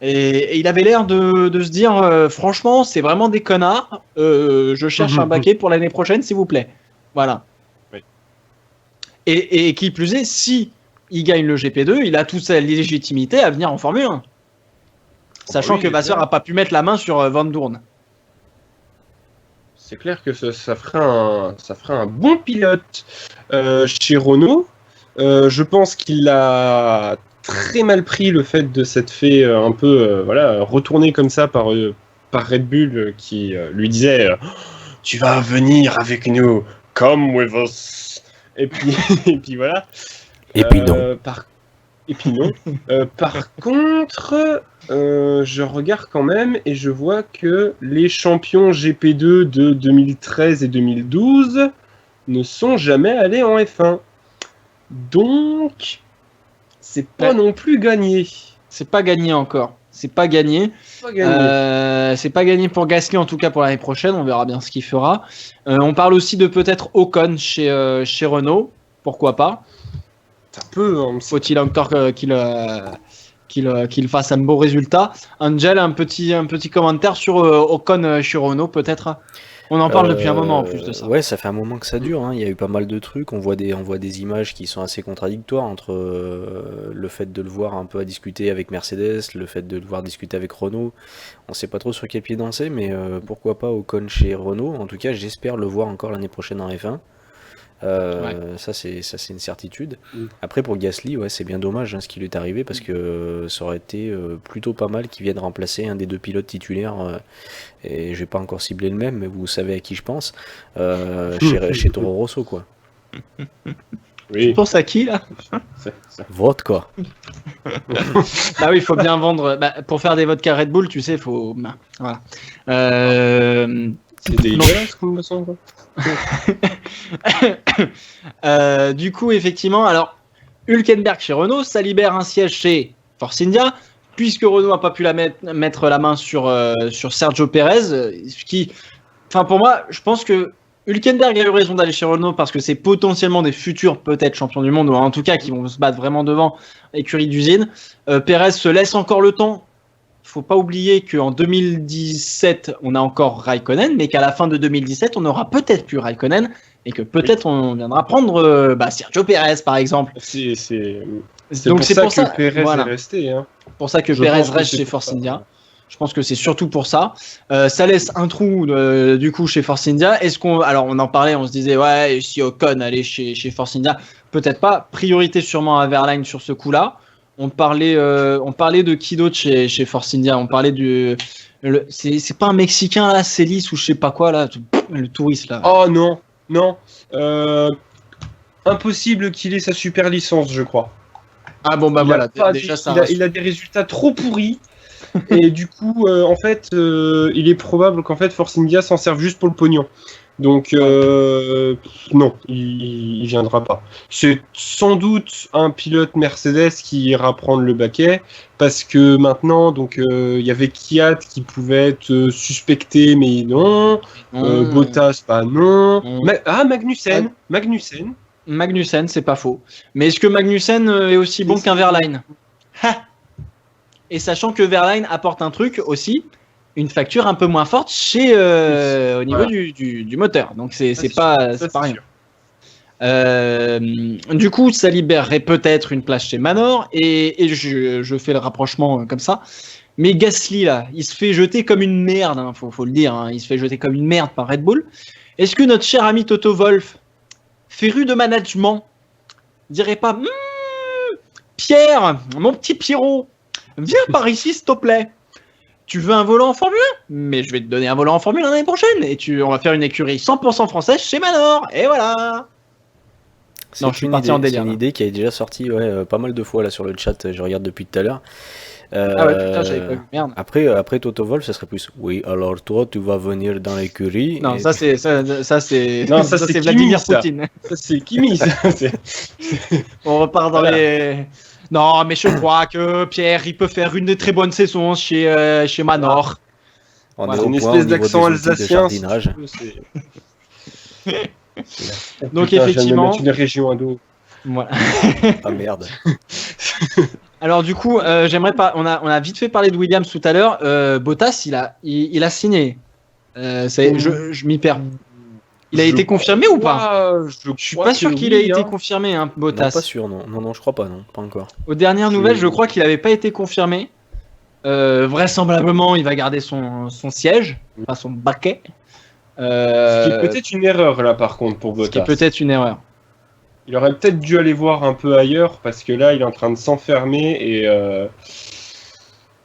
A: et il avait l'air de se dire franchement c'est vraiment des connards, je cherche un baquet pour l'année prochaine s'il vous plaît, voilà. Et qui plus est, si il gagne le GP2, il a toute sa légitimité à venir en Formule 1. Sachant que Vasseur n'a pas pu mettre la main sur Van Doorn.
C: C'est clair que ça ferait un bon pilote chez Renault. Je pense qu'il a très mal pris le fait de s'être fait un peu retourner comme ça par Red Bull qui lui disait tu vas venir avec nous, come with us. Et puis voilà.
B: Et puis non.
C: Par contre, je regarde quand même et je vois que les champions GP2 de 2013 et 2012 ne sont jamais allés en F1. Donc, c'est pas non plus gagné.
A: C'est pas gagné encore. c'est pas gagné.
C: Pas gagné.
A: C'est pas gagné pour Gasly, en tout cas pour l'année prochaine. On verra bien ce qu'il fera. On parle aussi de peut-être Ocon chez Renault. Pourquoi pas?
C: Ça peut.
A: Faut-il encore qu'il fasse un beau résultat? Angel, un petit commentaire sur Ocon chez Renault, peut-être? On en parle depuis un moment en plus de ça.
B: Ouais, ça fait un moment que ça dure. Hein. Il y a eu pas mal de trucs. On voit des images qui sont assez contradictoires entre le fait de le voir un peu à discuter avec Mercedes, le fait de le voir discuter avec Renault. On sait pas trop sur quel pied danser, mais pourquoi pas Ocon chez Renault. En tout cas, j'espère le voir encore l'année prochaine en F1. Ça c'est une certitude. Après pour Gasly, ouais, c'est bien dommage ce qui lui est arrivé parce que ça aurait été plutôt pas mal qu'il vienne remplacer un des deux pilotes titulaires et je vais pas encore cibler le même, mais vous savez à qui je pense, chez Toro Rosso quoi.
C: Oui.
A: Tu penses à qui là?
B: Vote quoi.
A: Bah oui, il faut bien vendre. Pour faire des vodka Red Bull, tu sais, faut. Voilà.
C: C'est dégueulasse comme façon quoi.
A: Du coup, effectivement, alors Hülkenberg chez Renault, ça libère un siège chez Force India, puisque Renault n'a pas pu mettre la main sur Sergio Pérez, enfin pour moi, je pense que Hülkenberg a eu raison d'aller chez Renault parce que c'est potentiellement des futurs peut-être champions du monde, ou en tout cas qui vont se battre vraiment devant écurie d'usine. Pérez se laisse encore le temps. Faut pas oublier qu'en 2017, on a encore Raikkonen, mais qu'à la fin de 2017, on aura peut-être plus Raikkonen et que peut-être on viendra prendre Sergio Pérez, par exemple.
C: Donc c'est pour ça que Pérez est resté. Hein.
A: Pour ça que Pérez reste chez Force India. Je pense que c'est surtout pour ça. Ça laisse un trou du coup chez Force India. Alors on en parlait, on se disait ouais, si Ocon allait chez Force India, peut-être pas. Priorité sûrement à Verlaine sur ce coup-là. On parlait de qui d'autre chez Force India? On parlait c'est pas un Mexicain là, Celis ou je sais pas quoi là, le touriste là.
C: Oh non. Impossible qu'il ait sa super licence, je crois.
A: Ah bon bah voilà. Déjà
C: il a des résultats trop pourris. Et du coup, en fait, il est probable qu'en fait Force India s'en serve juste pour le pognon. Donc non, il viendra pas. C'est sans doute un pilote Mercedes qui ira prendre le baquet parce que maintenant, donc il y avait Kvyat qui pouvait être suspecté, mais non. Bottas, pas non. Magnussen,
A: c'est pas faux. Mais est-ce que Magnussen est aussi bon qu'un Verlaine? Et sachant que Verlaine apporte un truc aussi, une facture un peu moins forte au niveau du moteur. Donc c'est pas rien. Du coup, ça libérerait peut-être une place chez Manor et je fais le rapprochement comme ça. Mais Gasly là, il se fait jeter comme une merde, hein, faut le dire. Hein, il se fait jeter comme une merde par Red Bull. Est-ce que notre cher ami Toto Wolff, féru de management, dirait pas Pierre, mon petit Pierrot, viens par ici s'il te plaît. Tu veux un volant en Formule 1? Mais je vais te donner un volant en Formule 1 l'année prochaine. Et on va faire une écurie 100% française chez Manor. Et voilà.
B: Non, je suis parti en délire. C'est une idée qui est déjà sortie pas mal de fois là sur le chat. Je regarde depuis tout à l'heure.
A: Ah ouais, putain, j'avais pas vu. Merde.
B: Après Toto Wolff, ça serait plus. Oui, alors toi, tu vas venir dans l'écurie.
A: Non, ça c'est
C: c'est
A: Vladimir Poutine.
C: Ça c'est Kimi.
A: On repart dans les. Non, mais je crois que Pierre, il peut faire une très bonne saison chez Manor.
B: On est une espèce d'accent alsacien.
A: Donc effectivement.
C: Une région ado.
A: Voilà.
B: Ah merde.
A: Alors du coup, j'aimerais pas. On a vite fait parler de Williams tout à l'heure. Bottas, il a signé. Je m'y perds. Il a été confirmé ou pas? Je suis pas sûr qu'il ait été confirmé, hein, Bottas.
B: Non, pas sûr, non, je crois pas, non, pas encore.
A: Aux dernières nouvelles, je crois qu'il n'avait pas été confirmé. Vraisemblablement, il va garder son siège, enfin son baquet.
C: Ce qui est peut-être une erreur là, par contre, pour Bottas.
A: Ce qui est peut-être une erreur.
C: Il aurait peut-être dû aller voir un peu ailleurs parce que là, il est en train de s'enfermer et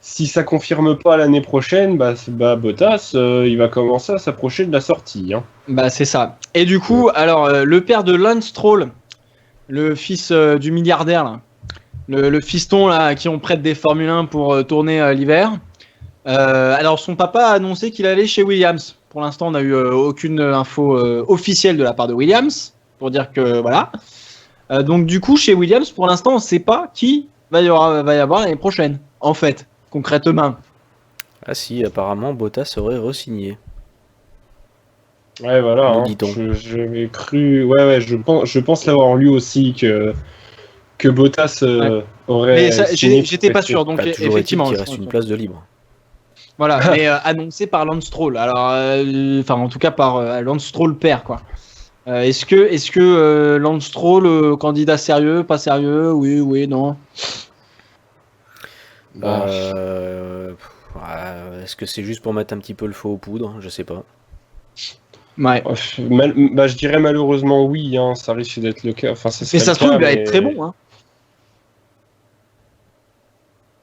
C: si ça confirme pas l'année prochaine, Bottas, il va commencer à s'approcher de la sortie. Hein.
A: Bah c'est ça. Et du coup, alors le père de Lance Stroll, le fils du milliardaire, là, le fiston là, à qui on prête des Formule 1 pour tourner l'hiver. Alors son papa a annoncé qu'il allait chez Williams. Pour l'instant, on n'a eu aucune info officielle de la part de Williams pour dire que voilà. Donc du coup, chez Williams, pour l'instant, on ne sait pas qui va y avoir l'année prochaine. En fait, concrètement.
B: Ah si, apparemment Bottas aurait re-signé.
C: Ouais, voilà.
B: Nous
C: Hein.
B: dit-on.
C: J'avais cru. Ouais, je pense l'avoir lu aussi que Bottas aurait.
A: Mais ça,
C: signé pour
A: j'étais pas
C: rester.
A: sûr, donc
B: Toujours est-il
A: effectivement.
B: qu'il
A: je
B: reste
A: pense.
B: une place de libre.
A: Voilà, mais annoncé par Lance Stroll. Alors, enfin, en tout cas par Lance Stroll père, quoi. Est-ce que Lance Stroll, candidat sérieux, pas sérieux, oui, non.
B: Est-ce que c'est juste pour mettre un petit peu le feu aux poudres? Je sais pas.
A: Ouais.
C: Je dirais malheureusement oui, hein, ça risque d'être le cas. Enfin,
A: Mais ça se trouve, il va être très bon. Hein.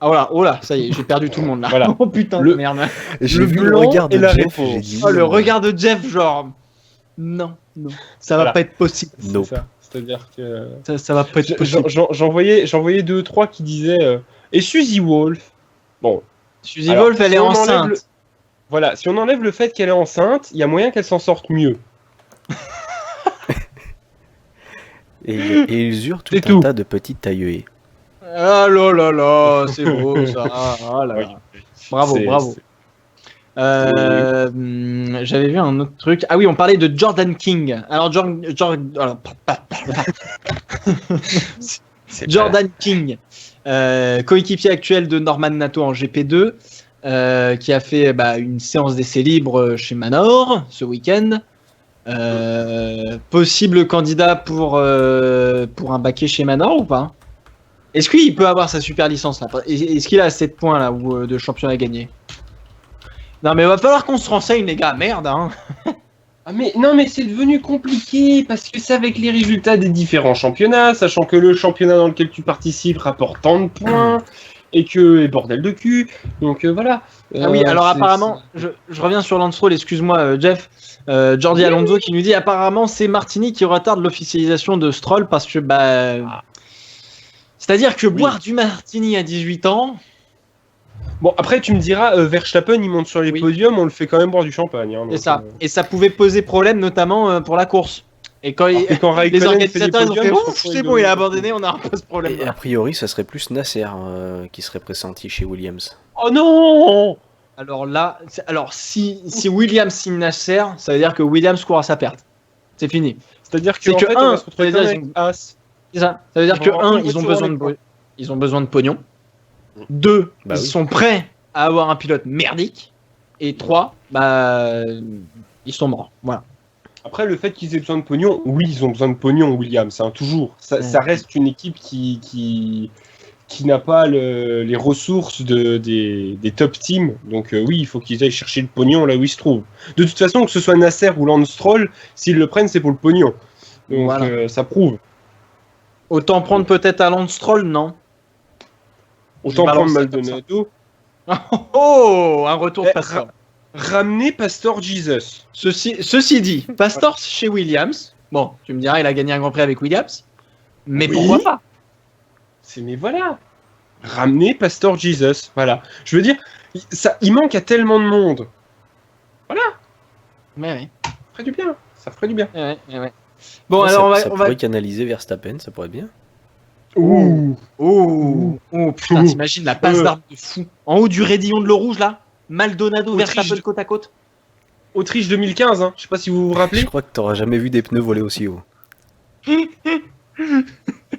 A: Ah voilà, oh là, ça y est, j'ai perdu tout le monde là.
C: Voilà.
A: Oh putain de merde.
B: J'ai vu le
C: blanc
B: regard de
C: et la
B: Jeff.
C: réponse.
B: J'ai dit,
A: Oh, le regard de Jeff, genre. Non, ça va
C: Voilà.
A: pas être possible.
B: Nope.
C: C'est ça. C'est-à-dire que.
A: Ça va pas être possible.
C: J'en voyais 2-3 qui disaient. Et Suzy Wolf. Bon.
A: Suzy
C: Alors,
A: Wolf, elle
C: si
A: est
C: on enlève
A: enceinte.
C: Voilà, si on enlève le fait qu'elle est enceinte, il y a moyen qu'elle s'en sorte mieux.
B: Et ils eurent tout
C: C'est
B: un
C: tout.
B: tas de petites tailleuées.
A: Ah là là, c'est beau ça. Ah là là. Bravo. J'avais vu un autre truc. Ah oui, on parlait de Jordan King. Alors, Jordan King, coéquipier actuel de Norman Nato en GP2, qui a fait une séance d'essai libre chez Manor ce week-end. Possible candidat pour un baquet chez Manor ou pas? Est-ce qu'il peut avoir sa super licence là? Est-ce qu'il a 7 points là de championnat gagné? Non mais va falloir qu'on se renseigne les gars, merde hein.
C: Ah mais non mais c'est devenu compliqué parce que c'est avec les résultats des différents championnats, sachant que le championnat dans lequel tu participes rapporte tant de points et que bordel de cul. Donc voilà.
A: Ah oui, alors apparemment, je reviens sur Lance Stroll, excuse-moi Jeff. Jordi Alonso qui nous dit apparemment c'est Martini qui retarde l'officialisation de Stroll parce que c'est-à-dire que boire du Martini à 18 ans.
C: Bon, après, tu me diras, Verstappen, il monte sur les podiums, on le fait quand même boire du champagne. Hein,
A: c'est ça. Et ça pouvait poser problème, notamment pour la course. Et quand, les organisateurs ils ont fait ouf, c'est bon, il a abandonné, on a un peu ce problème.
B: Et a priori, ça serait plus Nasser qui serait pressenti chez Williams.
C: Oh non!
A: Alors là, si Williams signe Nasser, ça veut dire que Williams court à sa perte. C'est fini.
C: C'est-à-dire
A: C'est
C: que,
A: que
C: en fait, on va se retrouver avec As.
A: C'est ça. Ça veut dire que ils ont besoin de pognon. 2, ils sont prêts à avoir un pilote merdique. Et 3, ils sont morts. Voilà.
C: Après, le fait qu'ils aient besoin de pognon, oui, ils ont besoin de pognon, Williams, hein, toujours. Ça reste une équipe qui n'a pas les ressources des top teams. Donc oui, il faut qu'ils aillent chercher le pognon là où ils se trouvent. De toute façon, que ce soit Nasser ou Lance Stroll, s'ils le prennent, c'est pour le pognon. Donc voilà. Ça prouve.
A: Autant prendre peut-être à Lance Stroll, non?
C: Autant prendre Maldonado.
A: Oh, un retour de Pastor.
C: Ramener Pastor Jesus.
A: Ceci dit, Pastor chez Williams. Bon, tu me diras, il a gagné un Grand Prix avec Williams. Mais pourquoi pas?
C: Mais voilà. Ramener Pastor Jesus. Voilà. Je veux dire, il manque à tellement de monde. Voilà.
A: Mais
C: ça ferait du bien. Ça ferait du bien.
A: Ouais. Bon, alors
B: on pourrait canaliser Verstappen, ça pourrait être bien.
A: Ouh, putain, t'imagines la passe d'armes de fou. En haut du raidillon de l'eau rouge, là, Maldonado, Verstappen côte à côte.
C: Autriche 2015, hein. Je sais pas si vous vous rappelez.
B: Je crois que t'auras jamais vu des pneus voler aussi haut.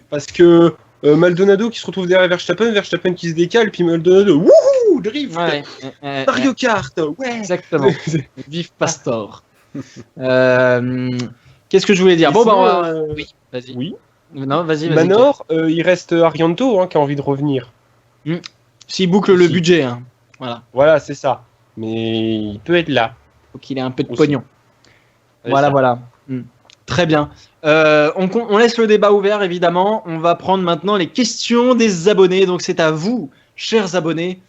C: Parce que Maldonado qui se retrouve derrière Verstappen qui se décale, puis Maldonado, wouhou, drift, Mario Kart, ouais.
A: Exactement. Vive Pastor. Qu'est-ce que je voulais dire? Bon, oui, vas-y.
C: Oui.
A: Non, vas-y.
C: Manor, il reste Arianto qui a envie de revenir.
A: S'il boucle le budget, hein.
C: Voilà, c'est ça. Mais il peut être là.
A: Faut qu'il ait un peu de pognon. Voilà. Très bien. On laisse le débat ouvert, évidemment. On va prendre maintenant les questions des abonnés. Donc, c'est à vous, chers abonnés,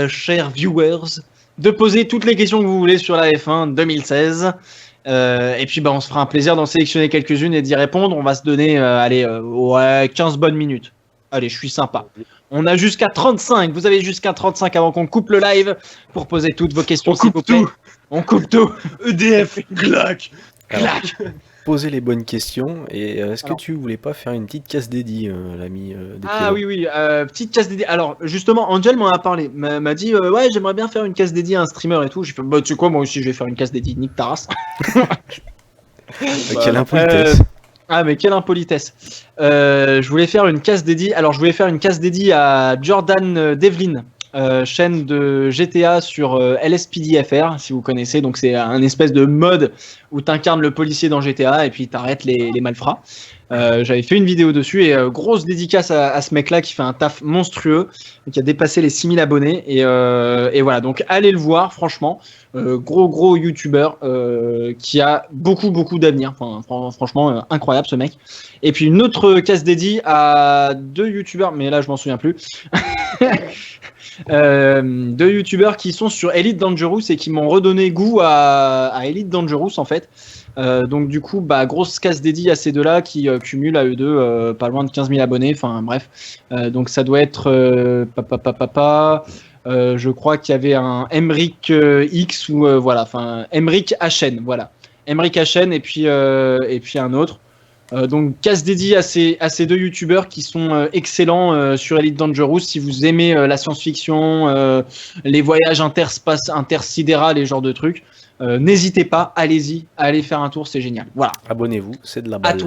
A: chers viewers, de poser toutes les questions que vous voulez sur la F1 2016. Et puis on se fera un plaisir d'en sélectionner quelques-unes et d'y répondre. On va se donner 15 bonnes minutes. Allez, je suis sympa. On a jusqu'à 35. Vous avez jusqu'à 35 avant qu'on coupe le live pour poser toutes vos questions.
C: On coupe tout.
A: On coupe tout.
C: EDF, clac.
B: poser les bonnes questions. Et est-ce que tu voulais pas faire une petite casse dédiée, l'ami des
A: Ah
B: Kélo?
A: oui, petite casse dédiée. Alors justement, Angel m'en a parlé, m'a dit ouais, j'aimerais bien faire une casse dédiée à un streamer et tout. J'ai fait bah tu sais quoi, moi aussi je vais faire une casse dédiée, nique ta race.
B: Quelle impolitesse.
A: Ah mais quelle impolitesse. Je voulais faire une casse dédiée. Alors je voulais faire une casse dédiée à Jordan Devlin, chaîne de GTA sur LSPDFR, si vous connaissez. Donc c'est un espèce de mode où tu incarnes le policier dans GTA et puis t'arrêtes les malfrats. J'avais fait une vidéo dessus et grosse dédicace à ce mec-là qui fait un taf monstrueux, qui a dépassé les 6000 abonnés. Et voilà, donc allez le voir, franchement. Gros youtubeur qui a beaucoup d'avenir. Enfin, franchement, incroyable ce mec. Et puis une autre casse dédiée à 2 youtubeurs, mais là je m'en souviens plus. 2 youtubeurs qui sont sur Elite Dangerous et qui m'ont redonné goût à Elite Dangerous en fait. Donc du coup, grosse casse dédiée à ces deux-là qui cumulent à eux deux pas loin de 15 000 abonnés. Enfin bref, donc ça doit être je crois qu'il y avait un Emric X ou voilà, enfin Emric HN, voilà, Emric HN et puis un autre. Donc casse dédiée à ces 2 youtubeurs qui sont excellents sur Elite Dangerous. Si vous aimez la science-fiction, les voyages intersidéraux, les genres de trucs, n'hésitez pas, allez-y, allez faire un tour, c'est génial. Voilà.
B: Abonnez-vous, c'est de la balle.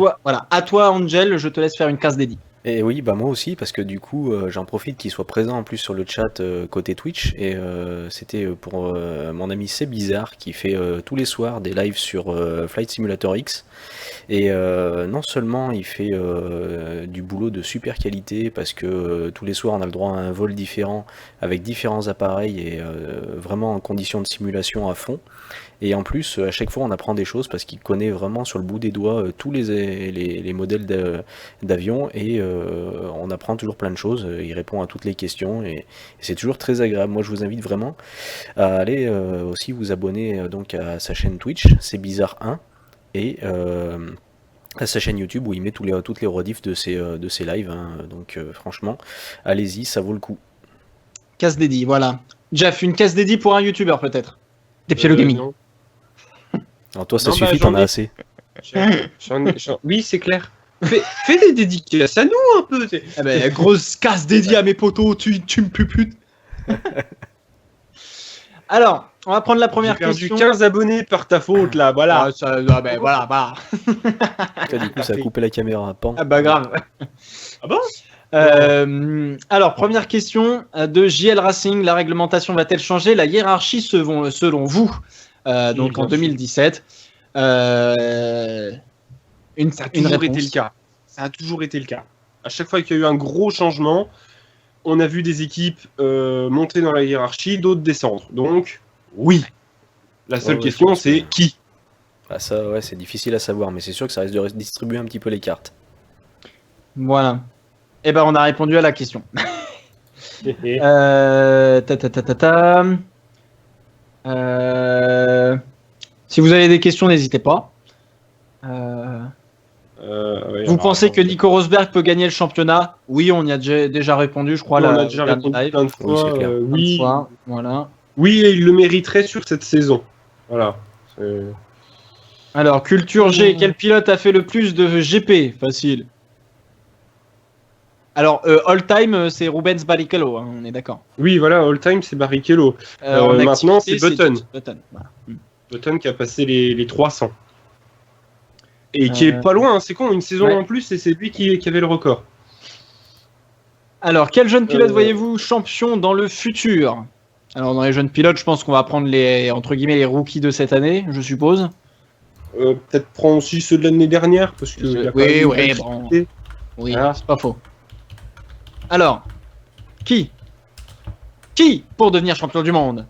A: À toi Angel, je te laisse faire une casse dédiée.
B: Et oui, moi aussi, parce que du coup, j'en profite qu'il soit présent en plus sur le chat côté Twitch. Et c'était pour mon ami C'est Bizarre qui fait tous les soirs des lives sur Flight Simulator X. Et non seulement il fait du boulot de super qualité, parce que tous les soirs on a le droit à un vol différent avec différents appareils et vraiment en conditions de simulation à fond. Et en plus, à chaque fois, on apprend des choses parce qu'il connaît vraiment sur le bout des doigts tous les modèles d'avions et on apprend toujours plein de choses. Il répond à toutes les questions et c'est toujours très agréable. Moi, je vous invite vraiment à aller aussi vous abonner donc à sa chaîne Twitch, c'est Bizarre 1, et à sa chaîne YouTube où il met toutes les rediffs de ses lives. Donc franchement, allez-y, ça vaut le coup.
A: Casse dédiée, voilà. Jeff, une casse dédiée pour un youtubeur peut-être. Des Pielo Gaming.
C: Non.
B: Alors toi, ça suffit, t'en as assez.
C: Oui, c'est clair. Fais des dédicaces à nous un peu.
A: Grosse casse dédiée à mes potos, tu me puputes. Alors, on va prendre la première question.
C: J'ai perdu 15 abonnés par ta faute là, voilà.
A: Voilà.
B: Du coup, ça a coupé la caméra. Pan.
A: Ah bah grave.
C: Ah bon?
A: Alors, première question de JL Racing. La réglementation va-t-elle changer la hiérarchie selon vous donc en 2017
C: Ça a toujours été le cas. Ça a toujours été le cas. À chaque fois qu'il y a eu un gros changement, on a vu des équipes monter dans la hiérarchie, d'autres descendre. Donc, oui. La seule question, c'est qui?
B: Ça, ouais, c'est difficile à savoir, mais c'est sûr que ça risque de distribuer un petit peu les cartes.
A: Voilà. Eh ben, on a répondu à la question. Si vous avez des questions, n'hésitez pas. Vous pensez que Nico Rosberg peut gagner le championnat? Oui, on y a déjà répondu, je crois.
C: On a déjà répondu plein de fois. Oui,
A: voilà.
C: Oui, il le mériterait sur cette saison. Voilà.
A: Alors, Culture G, quel pilote a fait le plus de GP? Facile. Alors, all-time, c'est Rubens Barrichello, on est d'accord.
C: Oui, voilà, all-time, c'est Barrichello. Maintenant, c'est Button.
A: Voilà.
C: Button qui a passé les 300. Et qui est pas loin, c'est con, une saison en plus, et c'est lui qui avait le record.
A: Alors, quel jeune pilote voyez-vous champion dans le futur? Alors, dans les jeunes pilotes, je pense qu'on va prendre entre guillemets, les rookies de cette année, je suppose.
C: Peut-être prendre aussi ceux de l'année dernière, parce que...
A: Oui, c'est pas faux. Alors, qui pour devenir champion du monde?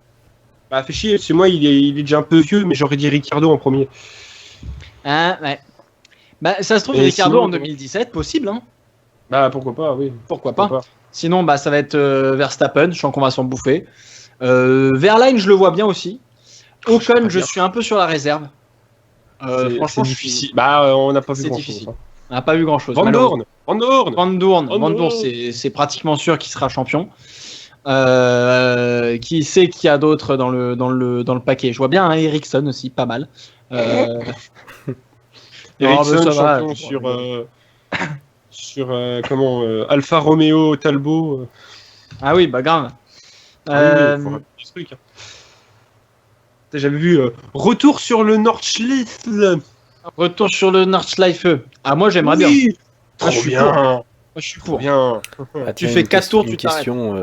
C: Bah, fait chier, c'est moi, il est déjà un peu vieux, mais j'aurais dit Ricciardo en premier.
A: Ah, ouais. Bah, ça se trouve, Ricciardo en 2017, possible, hein.
C: Bah, pourquoi pas, oui.
A: Pourquoi pas. Sinon, ça va être Verstappen, je sens qu'on va s'en bouffer. Verlaine, je le vois bien aussi. Ocon, je suis un peu sur la réserve. Franchement,
C: c'est difficile. On n'a pas vu grand-chose.
A: On n'a pas vu grand-chose.
C: Van Dorn,
A: c'est pratiquement sûr qu'il sera champion. Qui sait qu'il y a d'autres dans le paquet? Je vois bien Ericsson aussi, pas mal.
C: Ericsson,
A: ça va,
C: champion sur Alfa Romeo Talbot.
A: Ah oui, bah grave.
C: Ah oui, faut rappeler ce truc. Hein. J'avais vu retour sur le Nordschleife.
A: Retour sur le Nordschleife. Ah, moi j'aimerais bien.
C: Trop
A: je suis
C: bien.
A: pour. Moi je suis
C: Trop
A: pour.
C: bien.
B: Ah,
A: Tu
B: tiens,
A: fais
B: une
A: 4 tours,
B: une
A: tu t'arrêtes.
B: question,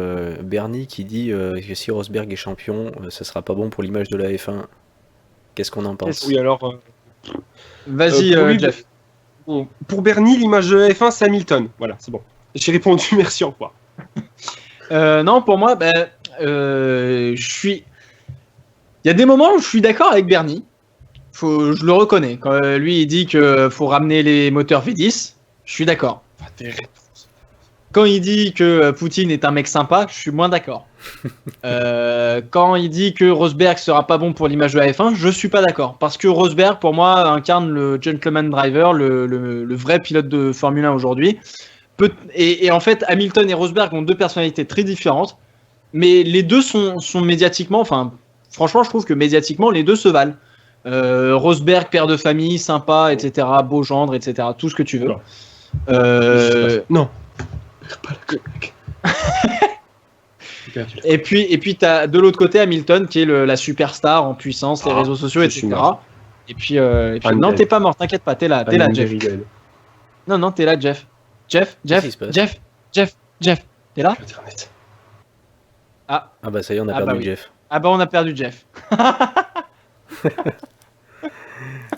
B: Bernie qui dit que si Rosberg est champion, ça sera pas bon pour l'image de la F1. Qu'est-ce qu'on en pense?
C: Oui, alors.
A: Vas-y,
C: pour lui,
A: Jeff.
C: bon, pour Bernie, l'image de la F1, c'est Hamilton. Voilà, c'est bon. J'ai répondu, merci, au revoir.
A: Non, pour moi, je suis. Il y a des moments où je suis d'accord avec Bernie. Je le reconnais. Quand lui il dit que faut ramener les moteurs V10, je suis d'accord. Quand il dit que Poutine est un mec sympa, je suis moins d'accord. Quand il dit que Rosberg sera pas bon pour l'image de la F1, je suis pas d'accord. Parce que Rosberg, pour moi, incarne le gentleman driver, le vrai pilote de Formule 1 aujourd'hui. Et en fait, Hamilton et Rosberg ont deux personnalités très différentes, mais les deux sont médiatiquement, enfin, franchement, je trouve que médiatiquement, les deux se valent. Rosberg, père de famille, sympa, etc., beau gendre, etc., tout ce que tu veux.
C: Non.
A: Et puis t'as de l'autre côté Hamilton qui est la superstar en puissance, les réseaux sociaux, etc. Et puis non, t'es pas mort, t'inquiète pas, t'es là, Jeff. Non, t'es là, Jeff. Jeff, t'es là?
C: Internet.
B: Ah bah ça y est, on a perdu
A: oui.
B: Jeff.
A: Ah bah on a perdu Jeff.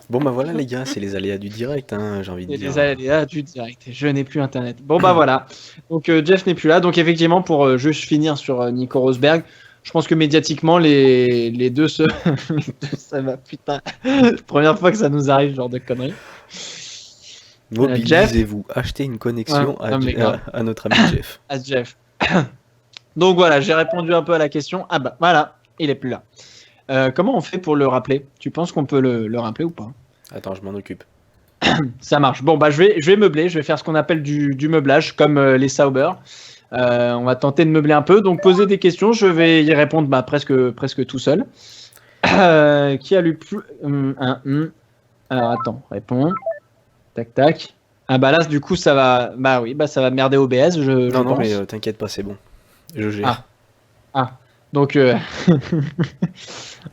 B: Bon bah voilà les gars, c'est les aléas du direct, hein, j'ai envie de dire.
A: Les aléas du direct. Je n'ai plus internet. Bon bah voilà. Donc Jeff n'est plus là. Donc effectivement, pour juste finir sur Nico Rosberg, je pense que médiatiquement les deux se. Ça va putain. Première fois que ça nous arrive, ce genre de conneries.
B: Mobilisez-vous, achetez une connexion à notre ami Jeff.
A: À Jeff. Donc voilà, j'ai répondu un peu à la question. Ah bah voilà, il est plus là. Comment on fait pour le rappeler? Tu penses qu'on peut le rappeler ou pas?
B: Attends, je m'en occupe.
A: Ça marche. Bon, bah je vais meubler. Je vais faire ce qu'on appelle du meublage, comme les Sauber. On va tenter de meubler un peu. Donc, poser des questions. Je vais y répondre presque tout seul. Qui a lu plus Alors, attends, réponds. Tac, tac. Ah bah là, du coup, ça va... Bah oui, ça va merder OBS, je
B: non,
A: pense.
B: mais t'inquiète pas, c'est bon. Je gère.
A: Donc,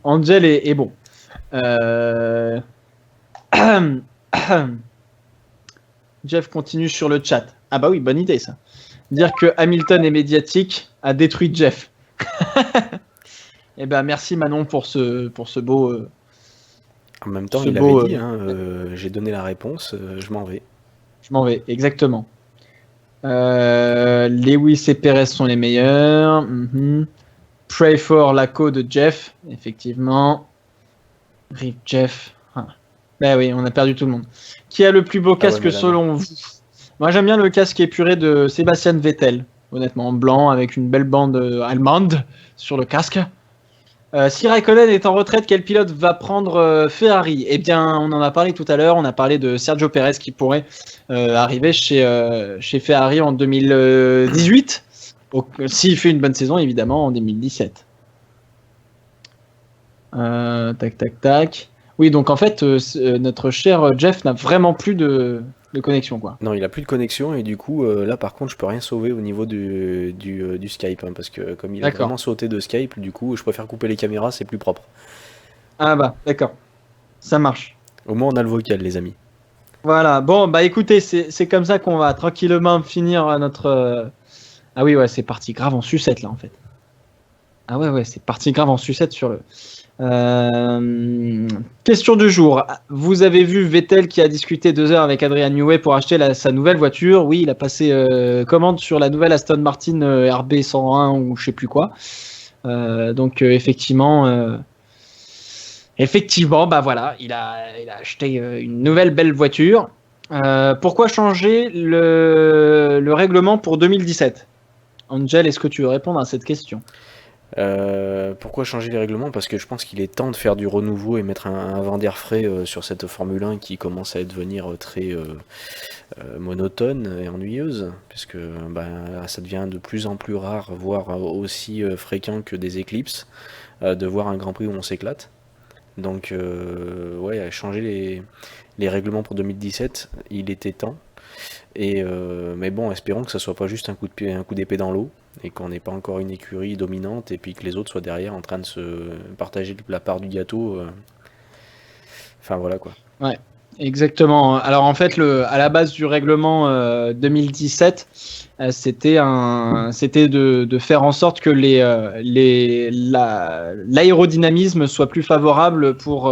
A: Angel est bon. Jeff continue sur le chat. Ah bah oui, bonne idée ça. Dire que Hamilton est médiatique a détruit Jeff. Eh ben merci Manon pour ce beau...
B: En même temps, il avait dit, j'ai donné la réponse, je m'en vais.
A: Je m'en vais, exactement. Lewis et Perez sont les meilleurs. Pray for Laco de Jeff, effectivement. Rip Jeff. Ben oui, on a perdu tout le monde. Qui a le plus beau casque selon vous? Moi, j'aime bien le casque épuré de Sébastien Vettel, honnêtement, en blanc avec une belle bande allemande sur le casque. Si Raikkonen est en retraite, quel pilote va prendre Ferrari? Eh bien, on en a parlé tout à l'heure. On a parlé de Sergio Pérez qui pourrait arriver chez Ferrari en 2018. S'il fait une bonne saison, évidemment, en 2017. Tac. Oui, donc en fait, notre cher Jeff n'a vraiment plus de connexion, quoi.
B: Non, il a plus de connexion et du coup, là par contre, je peux rien sauver au niveau du Skype, hein, parce que comme il a vraiment sauté de Skype, du coup, je préfère couper les caméras, c'est plus propre. Ah
A: bah, d'accord. Ça marche.
B: Au moins, on a le vocal, les amis.
A: Voilà. Bon, bah écoutez, c'est comme ça qu'on va tranquillement finir notre... Ah oui, ouais, c'est parti grave en sucette, là, en fait. Ah ouais, c'est parti grave en sucette sur le... Question du jour. Vous avez vu Vettel qui a discuté 2 heures avec Adrian Newey pour acheter sa nouvelle voiture. Oui, il a passé commande sur la nouvelle Aston Martin RB101 ou je sais plus quoi. Donc effectivement, bah voilà, il a acheté une nouvelle belle voiture. Pourquoi changer le règlement pour 2017? Angel, est-ce que tu veux répondre à cette question?
B: Pourquoi changer les règlements? Parce que je pense qu'il est temps de faire du renouveau et mettre un vent d'air frais sur cette Formule 1 qui commence à devenir très monotone et ennuyeuse, puisque ça devient de plus en plus rare, voire aussi fréquent que des éclipses, de voir un Grand Prix où on s'éclate. Donc, ouais, changer les règlements pour 2017, il était temps. Mais bon, espérons que ça soit pas juste un coup d'épée dans l'eau et qu'on n'ait pas encore une écurie dominante et puis que les autres soient derrière en train de se partager la part du gâteau. Enfin voilà quoi.
A: Ouais, exactement. Alors en fait, à la base du règlement 2017, c'était de faire en sorte que l'aérodynamisme soit plus favorable pour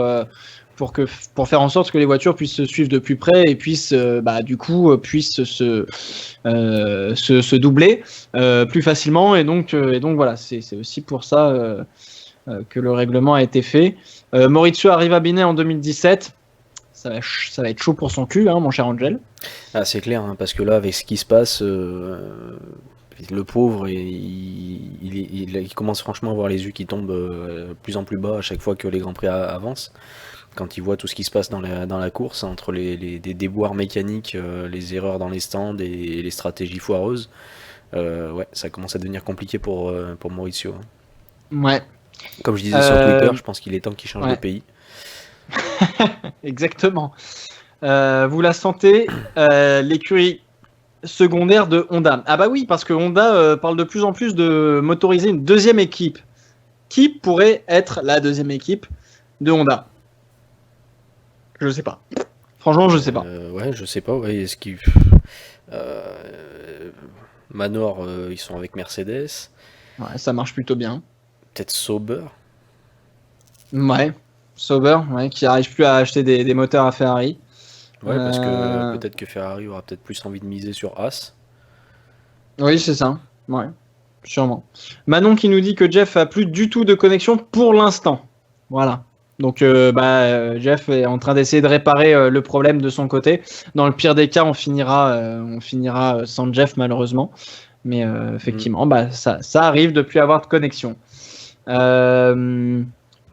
A: faire en sorte que les voitures puissent se suivre de plus près et puissent puissent se doubler plus facilement. Et donc voilà, c'est aussi pour ça que le règlement a été fait. Maurizio Arrivabene en 2017. Ça va être chaud pour son cul, hein, mon cher Angel.
B: Ah, c'est clair, hein, parce que là, avec ce qui se passe, le pauvre, il commence franchement à voir les yeux qui tombent de plus en plus bas à chaque fois que les Grands Prix avancent. Quand il voit tout ce qui se passe dans la course, entre des déboires mécaniques, les erreurs dans les stands et les stratégies foireuses, ouais, ça commence à devenir compliqué pour Maurizio.
A: Ouais.
B: Comme je disais sur Twitter, je pense qu'il est temps qu'il change de pays.
A: Exactement. Vous la sentez, l'écurie secondaire de Honda. Ah bah oui, parce que Honda parle de plus en plus de motoriser une deuxième équipe. Qui pourrait être la deuxième équipe de Honda? Je sais pas. Franchement, je sais pas.
B: Ouais, je sais pas. Ouais, est-ce qu'ils... Manor, ils sont avec Mercedes.
A: Ouais, ça marche plutôt bien.
B: Peut-être Sauber.
A: Ouais. Sauber, ouais, qui n'arrive plus à acheter des moteurs à Ferrari.
B: Ouais, parce que peut-être que Ferrari aura peut-être plus envie de miser sur As.
A: Oui, c'est ça. Ouais, sûrement. Manon qui nous dit que Jeff a plus du tout de connexion pour l'instant. Voilà. Donc, Jeff est en train d'essayer de réparer le problème de son côté. Dans le pire des cas, on finira sans Jeff malheureusement. Mais effectivement, ça arrive de plus avoir de connexion.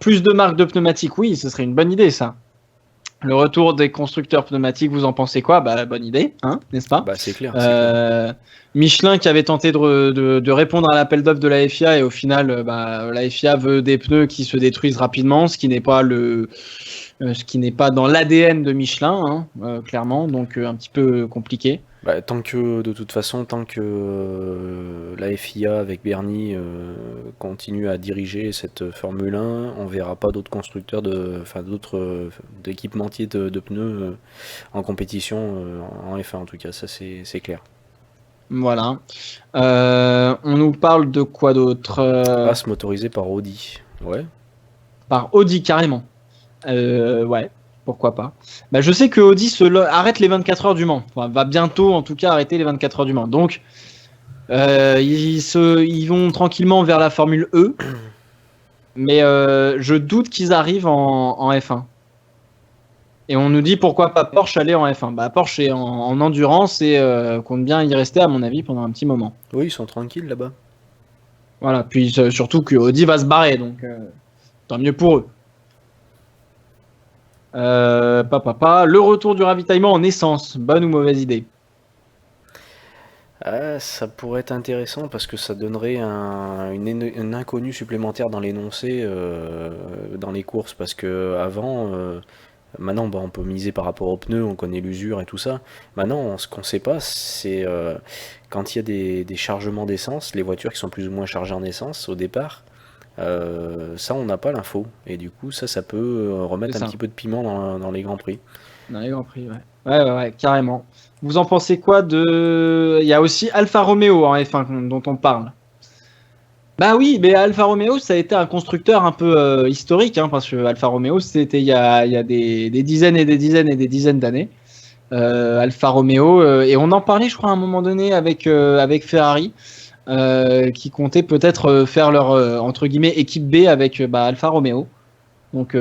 A: Plus de marques de pneumatiques, oui, ce serait une bonne idée, ça. Le retour des constructeurs pneumatiques, vous en pensez quoi? Bonne idée, hein, n'est-ce pas?
B: C'est clair. Clair.
A: Michelin qui avait tenté de répondre à l'appel d'offres de la FIA et au final, la FIA veut des pneus qui se détruisent rapidement, ce qui n'est pas dans l'ADN de Michelin, hein, clairement, donc un petit peu compliqué.
B: Tant que la FIA avec Bernie continue à diriger cette Formule 1, on verra pas d'autres constructeurs d'autres d'équipementiers de pneus en compétition en F1 en tout cas, ça c'est clair.
A: Voilà. On nous parle de quoi d'autre?
B: As motorisé par Audi. Ouais.
A: Par Audi carrément. Ouais. Pourquoi pas. Je sais que Audi arrête les 24 heures du Mans. Enfin, va bientôt, en tout cas, arrêter les 24 heures du Mans. Donc, ils vont tranquillement vers la Formule E. Mais je doute qu'ils arrivent en F1. Et on nous dit pourquoi pas Porsche aller en F1. Porsche est en endurance et compte bien y rester, à mon avis, pendant un petit moment.
B: Oui, ils sont tranquilles là-bas.
A: Voilà. Puis surtout que Audi va se barrer. Donc, tant mieux pour eux. Le retour du ravitaillement en essence, bonne ou mauvaise idée?
B: Ça pourrait être intéressant parce que ça donnerait une inconnue supplémentaire dans l'énoncé dans les courses parce que avant maintenant on peut miser par rapport aux pneus, on connaît l'usure et tout ça. Maintenant ce qu'on sait pas c'est quand il y a des chargements d'essence, les voitures qui sont plus ou moins chargées en essence au départ. Ça on n'a pas l'info et du coup ça peut remettre un petit peu de piment dans les Grands Prix.
A: Dans les Grands Prix, ouais. Ouais, carrément. Vous en pensez quoi il y a aussi Alfa Romeo en F1 dont on parle. Oui, mais Alfa Romeo ça a été un constructeur un peu historique, hein, parce que Alfa Romeo c'était il y a des dizaines et des dizaines et des dizaines d'années. Alfa Romeo et on en parlait je crois à un moment donné avec Ferrari. Qui comptaient peut-être faire leur entre guillemets équipe B avec Alfa Romeo. Donc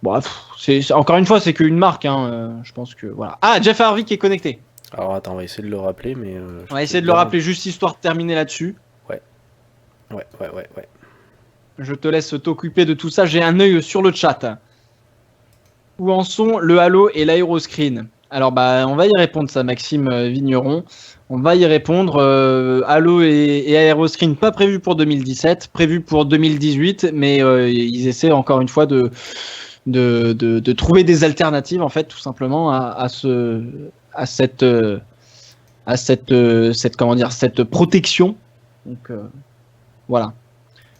A: encore une fois c'est qu'une marque, hein, je pense que voilà. Ah, Jeff Harvick est connecté.
B: Alors attends, on va essayer de le rappeler, mais
A: on va essayer de le rappeler juste histoire de terminer là-dessus.
B: Ouais.
A: Je te laisse t'occuper de tout ça. J'ai un œil sur le chat. Où en sont le halo et l'aéroscreen? Alors, on va y répondre, ça, Maxime Vigneron. On va y répondre. Halo et Aeroscreen, pas prévu pour 2017, prévu pour 2018, mais ils essaient encore une fois de trouver des alternatives, en fait, tout simplement, à cette protection. Donc, voilà.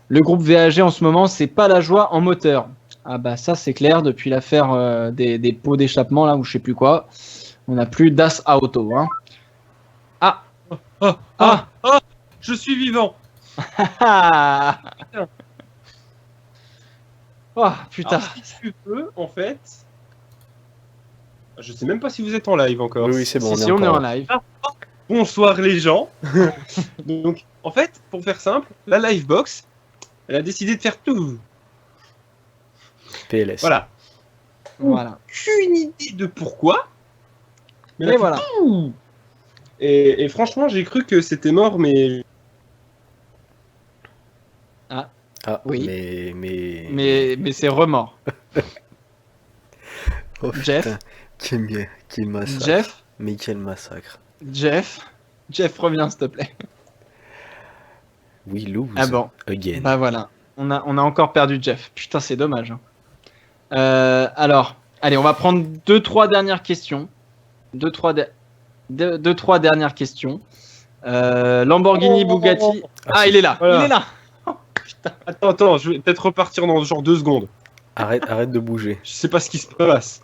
A: Le groupe VAG, en ce moment, c'est pas la joie en moteur. Ah ça c'est clair, depuis l'affaire des pots d'échappement là ou je sais plus quoi, on n'a plus Das Auto. Hein.
C: Je suis vivant.
A: Oh putain.
C: Alors, si tu peux, en fait, je sais même pas si vous êtes en live encore.
B: Oui, c'est bon.
A: Si on est en live.
C: Bonsoir les gens. Donc en fait, pour faire simple, la Livebox, elle a décidé de faire tout.
B: PLS.
C: Voilà. Aucune idée de pourquoi. Mais voilà. Et franchement, j'ai cru que c'était mort, mais.
A: Oui.
B: Mais
A: c'est remort.
B: Oh,
A: Jeff.
B: Putain, quel massacre.
A: Jeff.
B: Mais quel massacre.
A: Jeff, reviens s'il te plaît.
B: We lose.
A: Ah bon.
B: Again.
A: Voilà. On a encore perdu Jeff. Putain, c'est dommage. Alors, allez, on va prendre 2-3 dernières questions. 2-3 dernières questions. Lamborghini, Bugatti. Il est là.
C: Voilà.
A: Il est là.
C: Putain. Attends, je vais peut-être repartir dans genre 2 secondes.
B: Arrête de bouger.
C: Je sais pas ce qui se passe.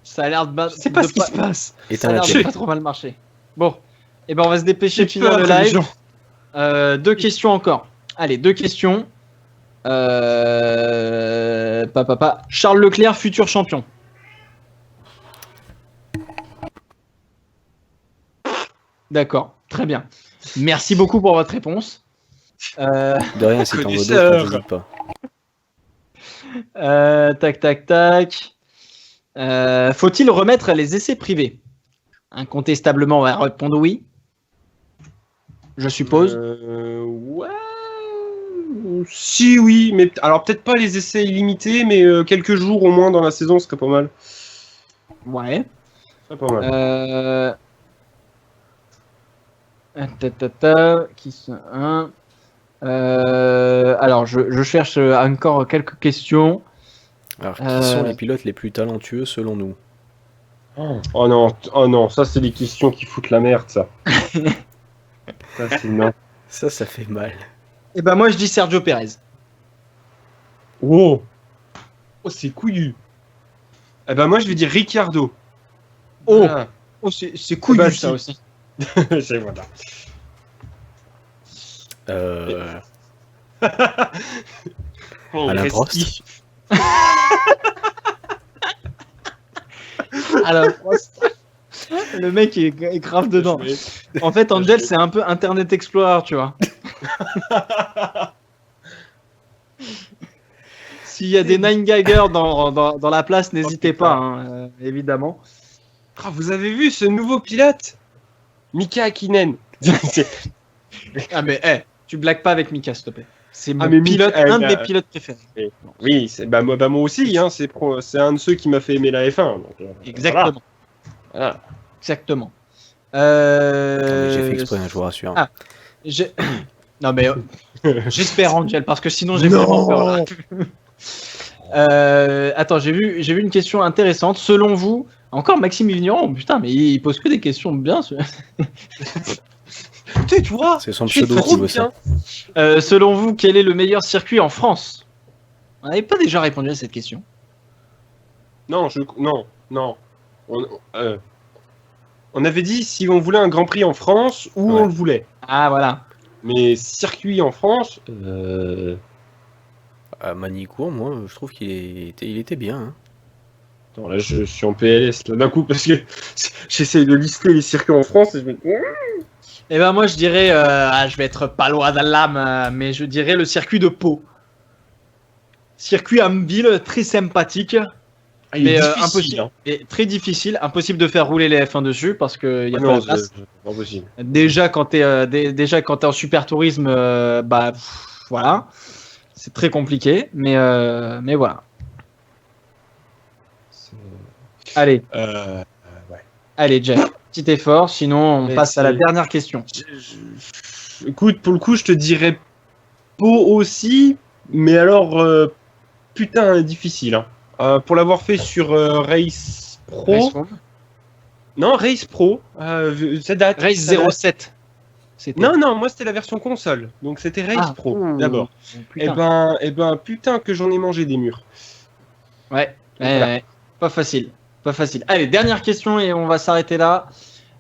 A: Ça a l'air de
C: Je sais pas ce qui se passe.
A: Ça a l'air de pas trop mal marcher. Bon, on va se dépêcher de finir le live. 2 questions encore. Allez, 2 questions. Charles Leclerc, futur champion. D'accord, très bien. Merci beaucoup pour votre réponse.
B: De rien, si t'en veux d'autres, n'hésite pas.
A: Tac. Faut-il remettre les essais privés? Incontestablement, on va répondre oui. Je suppose.
C: Ouais. Si, oui, mais alors peut-être pas les essais illimités, mais quelques jours au moins dans la saison serait pas mal.
A: Ouais.
C: Ce serait pas mal.
A: Qui sont alors, je cherche encore quelques questions.
B: Alors, qui sont les pilotes les plus talentueux selon nous?
C: Oh non, ça c'est des questions qui foutent la merde, ça. Ça, c'est non.
B: Ça fait mal.
A: Et moi je dis Sergio Pérez.
C: Oh, c'est couillu. Moi je vais dire Ricciardo.
A: Oh, c'est couillu ça aussi.
C: C'est voilà.
B: Alain Prost.
A: Alain Prost. Le mec est grave dedans. En fait, Angel, c'est un peu Internet Explorer, tu vois. S'il y a des 9gagers dans la place, n'hésitez pas, évidemment.
C: Vous avez vu ce nouveau pilote, Mika Hakkinen?
A: Tu blagues pas avec Mika, s'il te plaît. C'est mon pilote, un de mes pilotes préférés.
C: Oui, moi aussi, c'est un de ceux qui m'a fait aimer la F1. Donc,
A: exactement.
C: Voilà.
A: Exactement.
B: J'ai fait exprès, je vous rassure.
A: Non mais j'espère, Angel, parce que sinon j'ai vraiment peur. Attends, j'ai vu une question intéressante. Selon vous, encore Maxime Vigneron, putain, mais il pose que des questions bien. Tu vois,
B: c'est son pseudo qui veut ça.
A: Selon vous, quel est le meilleur circuit en France? On n'avait pas déjà répondu à cette question?
C: Non. On avait dit si on voulait un Grand Prix en France, où on le voulait.
A: Ah voilà.
C: Mais circuit en France,
B: à Manicourt, moi, je trouve qu'il était bien. Hein.
C: Attends, là, je suis en PLS là d'un coup parce que j'essaye de lister les circuits en France et je me...
A: moi je dirais, je vais être pas loin de l'âme, mais je dirais le circuit de Pau. Circuit Abbeville, très sympathique. Mais impossible, et très difficile, impossible de faire rouler les F1 dessus parce que y a pas de place.
C: Impossible.
A: Déjà quand t'es en super tourisme, voilà, c'est très compliqué, mais voilà. Allez,
C: Ouais.
A: allez, Jeff, petit effort, sinon on
C: Mais
A: passe à la
C: c'est-
A: dernière question.
C: Écoute, pour le coup, je te dirais Pau aussi, mais alors, putain, difficile. Hein. Pour l'avoir fait sur Race Pro. Non, Race Pro. Ça date.
A: Race
C: ça date.
A: 07. C'était.
C: Non, moi c'était la version console. Donc c'était Race Pro
A: ouh,
C: d'abord.
A: putain.
C: Putain, que j'en ai mangé des murs.
A: Ouais,
C: Voilà.
A: ouais, pas facile. Pas facile. Allez, dernière question et on va s'arrêter là.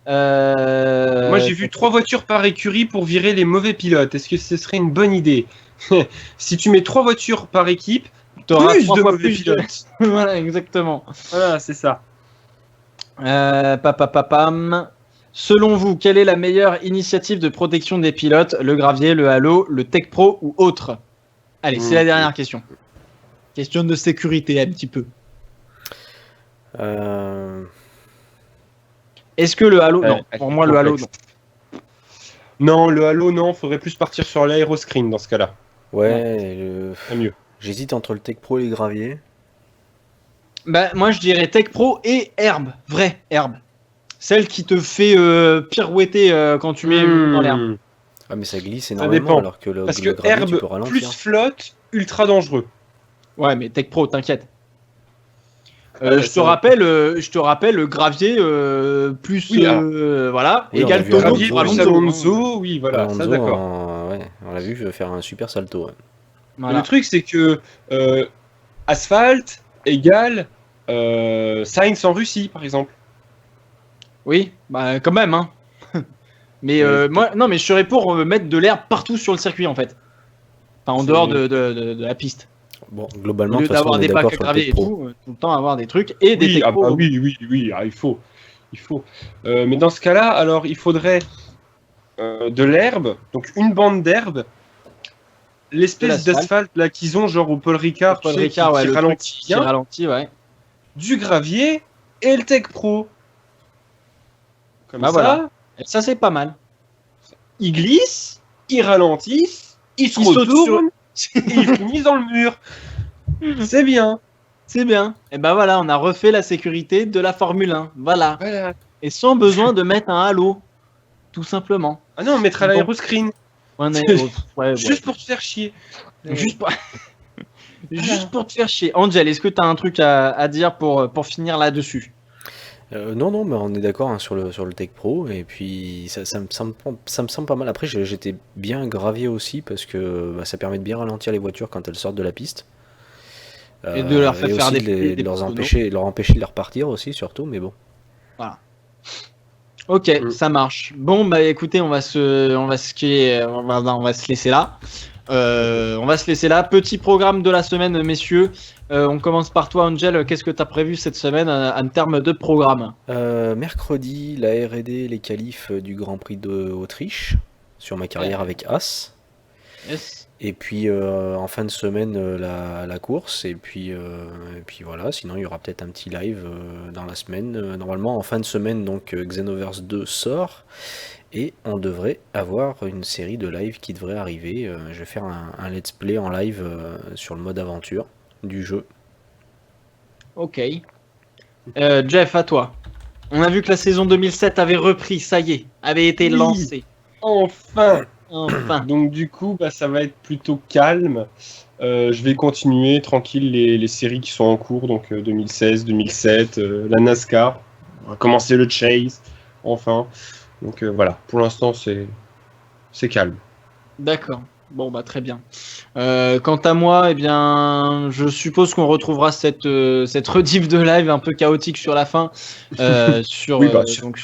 C: Moi j'ai vu 3 voitures par écurie pour virer les mauvais pilotes. Est-ce que ce serait une bonne idée? Si tu mets 3 voitures par équipe,
A: T'auras
C: plus
A: 3
C: de
A: fois
C: mauvais
A: plus de-
C: pilotes.
A: Voilà, exactement.
C: Voilà, c'est ça.
A: Papapapam. Selon vous, quelle est la meilleure initiative de protection des pilotes? Le gravier, le halo, le Tech Pro ou autre? Allez, c'est la dernière question. Question de sécurité, un petit peu. Est-ce que le halo? Non, pour moi, le halo, non.
C: Non, le halo, non. Faudrait plus partir sur l'aéroscreen dans ce cas-là.
B: Ouais,
C: C'est mieux.
B: j'hésite entre le Tech Pro et les graviers.
A: Bah, moi, je dirais Tech Pro et herbe, vraie herbe. Celle qui te fait pirouetter quand tu mets dans l'herbe.
B: Ah, mais ça glisse
C: Ça
B: énormément,
C: dépend.
B: alors que le
C: Parce que
B: gravier, tu peux
C: herbe
B: ralentir.
C: plus flotte, ultra dangereux.
A: Ouais, mais Tech Pro, t'inquiète.
C: Ouais,
A: je te rappelle, le gravier plus
C: Oui,
A: voilà,
B: Oui, on
A: égale
B: a vu
A: tonneau
C: Gravier
A: pour
C: plus
A: Alonso.
C: Alonso, oui, voilà, ça
B: Alonso,
C: d'accord.
B: ouais, on l'a vu faire un super salto. Ouais.
A: Voilà.
C: Le truc, c'est que asphalte égale Sainz en Russie, par exemple.
A: Oui, bah quand même, hein. Mais moi, non, mais je serais pour mettre de l'herbe partout sur le circuit en fait. Enfin, en
C: C'est-
A: dehors de la piste.
B: Bon,
A: Au
B: globalement, de
A: lieu
B: toute façon,
A: d'avoir
B: on est
A: des
B: d'accord
A: bacs à
B: sur le
A: gravier
B: Tech
A: et
B: Pro.
A: tout le temps avoir des trucs et des
C: Oui,
A: Tech Pro.
C: oui, il faut. Mais dans ce cas-là, alors il faudrait de l'herbe, donc une bande d'herbe, l'espèce
A: De l'asphalte.
C: d'asphalte là qu'ils ont genre au Paul Ricard,
A: Paul
C: tu sais,
A: Ricard, ouais,
C: qui
A: le truc
C: ralentit
A: qui
C: bien,
A: ralentit, ouais.
C: du gravier et le Tech Pro. Comme
A: Bah
C: ça,
A: voilà. Et ça, c'est pas mal.
C: ils glissent, ils ralentissent, ils se
A: Ils sautent
C: retournent et ils finissent dans le mur. C'est bien.
A: C'est bien. Et ben voilà, on a refait la sécurité de la Formule 1. Voilà.
C: Voilà.
A: Et sans besoin de mettre un halo. Tout simplement.
C: Ah non, on mettra
A: Bon.
C: l'aéroscreen.
A: Ouais,
C: Juste pour te faire chier.
A: Juste pour... Juste pour te faire chier. Angel, est-ce que tu as un truc à dire pour finir là-dessus?
B: Non, mais on est d'accord hein, sur le Tech Pro, et puis ça me semble pas mal. Après, j'étais bien gravier aussi, parce que ça permet de bien ralentir les voitures quand elles sortent de la piste.
A: Et de leur faire
B: et
A: faire
B: aussi
A: des
B: de leur
A: petits
B: empêcher de les repartir aussi, surtout, mais bon.
A: Ok, ça marche. Bon, bah écoutez, on va se laisser là. On va se laisser là. Petit programme de la semaine, messieurs. On commence par toi, Angel. Qu'est-ce que tu as prévu cette semaine en termes de programme?
B: Mercredi, la R&D, les qualifs du Grand Prix d'Autriche, sur ma carrière avec As.
A: Yes.
B: Et puis en fin de semaine, la course. Et puis voilà, sinon il y aura peut-être un petit live dans la semaine. Normalement, en fin de semaine, donc Xenoverse 2 sort. Et on devrait avoir une série de live qui devrait arriver. Je vais faire un let's play en live sur le mode aventure du jeu.
A: Ok. Jeff, à toi. On a vu que la saison 2007 avait repris, ça y est, avait été
C: Oui.
A: lancée.
C: Enfin.
A: Enfin.
C: Donc du coup, ça va être plutôt calme. Je vais continuer tranquille les séries qui sont en cours, donc 2016, 2007, la NASCAR. On va commencer le Chase, enfin. Donc voilà, pour l'instant c'est calme.
A: D'accord. Bon, bah très bien. Quant à moi, eh bien, je suppose qu'on retrouvera cette rediff de live un peu chaotique sur la fin. Sur,
C: Oui,
A: donc,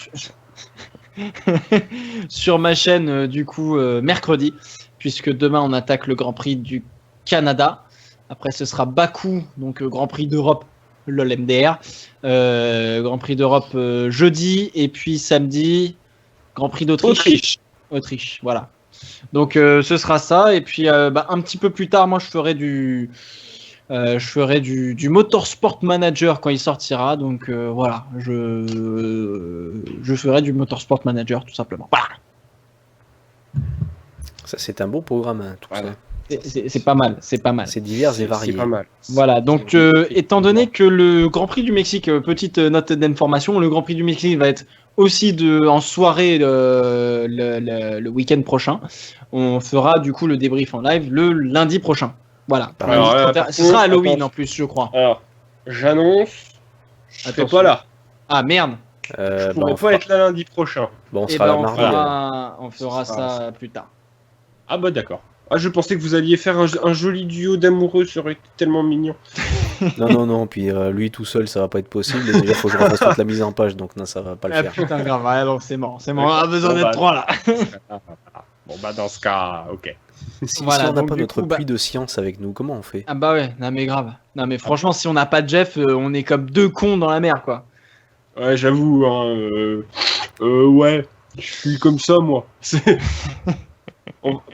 A: sur ma chaîne, du coup, mercredi, puisque demain on attaque le Grand Prix du Canada. Après, ce sera Bakou, donc Grand Prix d'Europe, lol MDR. Grand Prix d'Europe jeudi, et puis samedi, Grand Prix d'Autriche. Autriche, voilà. Donc ce sera ça, et puis un petit peu plus tard, moi je ferai du Motorsport Manager quand il sortira. Donc voilà, je ferai du Motorsport Manager tout simplement. Voilà.
B: Ça, c'est un beau programme, hein, tout
C: Voilà.
B: ça.
A: C'est pas mal, c'est pas mal.
B: C'est divers et varié.
C: C'est pas mal.
A: Voilà, donc étant donné que le Grand Prix du Mexique, petite note d'information, le Grand Prix du Mexique va être aussi en soirée le week-end prochain. On fera du coup le débrief en live le lundi prochain. Voilà.
C: Alors,
A: Ce sera Halloween en plus, je crois.
C: Alors, j'annonce, je serai
A: Attention.
C: pas là.
A: Ah merde.
C: Je pourrai pas être là lundi prochain.
B: Bon, on
A: Eh
B: sera
A: ben,
B: là mardi.
A: on fera ça plus tard.
C: Ah bah d'accord. Ah, je pensais que vous alliez faire un joli duo d'amoureux, ça aurait été tellement mignon.
B: Non, puis lui tout seul, ça va pas être possible. Et déjà, faut que je refasse toute la mise en page, donc non, ça va pas le
A: Ah
B: faire.
A: putain, grave, ouais, donc c'est mort. On a besoin d'être trois là.
C: Bon bah dans ce cas, ok.
B: Si
A: Voilà,
B: on n'a
A: donc
B: pas
A: du
B: notre
A: coup,
B: puits de science avec nous, comment on fait?
A: Ah bah ouais, non mais grave. Non mais franchement, si on n'a pas de Jeff, on est comme deux cons dans la mer quoi.
C: Ouais, j'avoue, hein, ouais, je suis comme ça moi.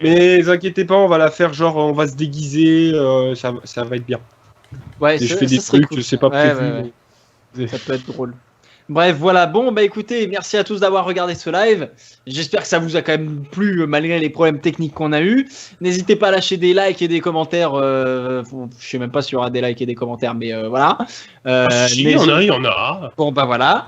C: Mais inquiétez pas, on va la faire genre, on va se déguiser, ça va être bien.
A: Ouais,
C: Et je fais des trucs, je sais pas prévu.
A: Ouais. Ça peut être drôle. Bref, voilà. Bon, bah écoutez, merci à tous d'avoir regardé ce live. J'espère que ça vous a quand même plu malgré les problèmes techniques qu'on a eu. N'hésitez pas à lâcher des likes et des commentaires. Je sais même pas s'il y aura des likes et des commentaires, mais voilà.
C: Si, il y en a.
A: Bon, bah voilà.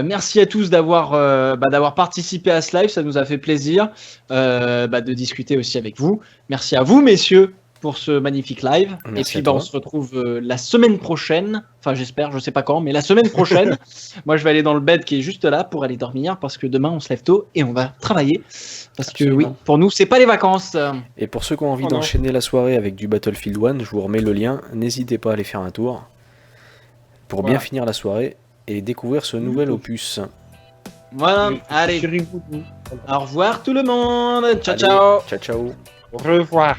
A: Merci à tous d'avoir participé à ce live. Ça nous a fait plaisir de discuter aussi avec vous. Merci à vous, messieurs, pour ce magnifique live.
B: Merci
A: et puis on se retrouve la semaine prochaine. Enfin, j'espère, je sais pas quand, mais la semaine prochaine. Moi, je vais aller dans le bed qui est juste là pour aller dormir parce que demain, on se lève tôt et on va travailler. Parce que oui, pour nous, c'est pas les vacances.
B: Et pour ceux qui ont envie d'enchaîner la soirée avec du Battlefield 1, je vous remets le lien. N'hésitez pas à aller faire un tour pour bien finir la soirée et découvrir ce nouvel opus.
A: Voilà, allez. Au revoir tout le monde. Ciao, ciao.
B: Ciao, ciao.
C: Au revoir.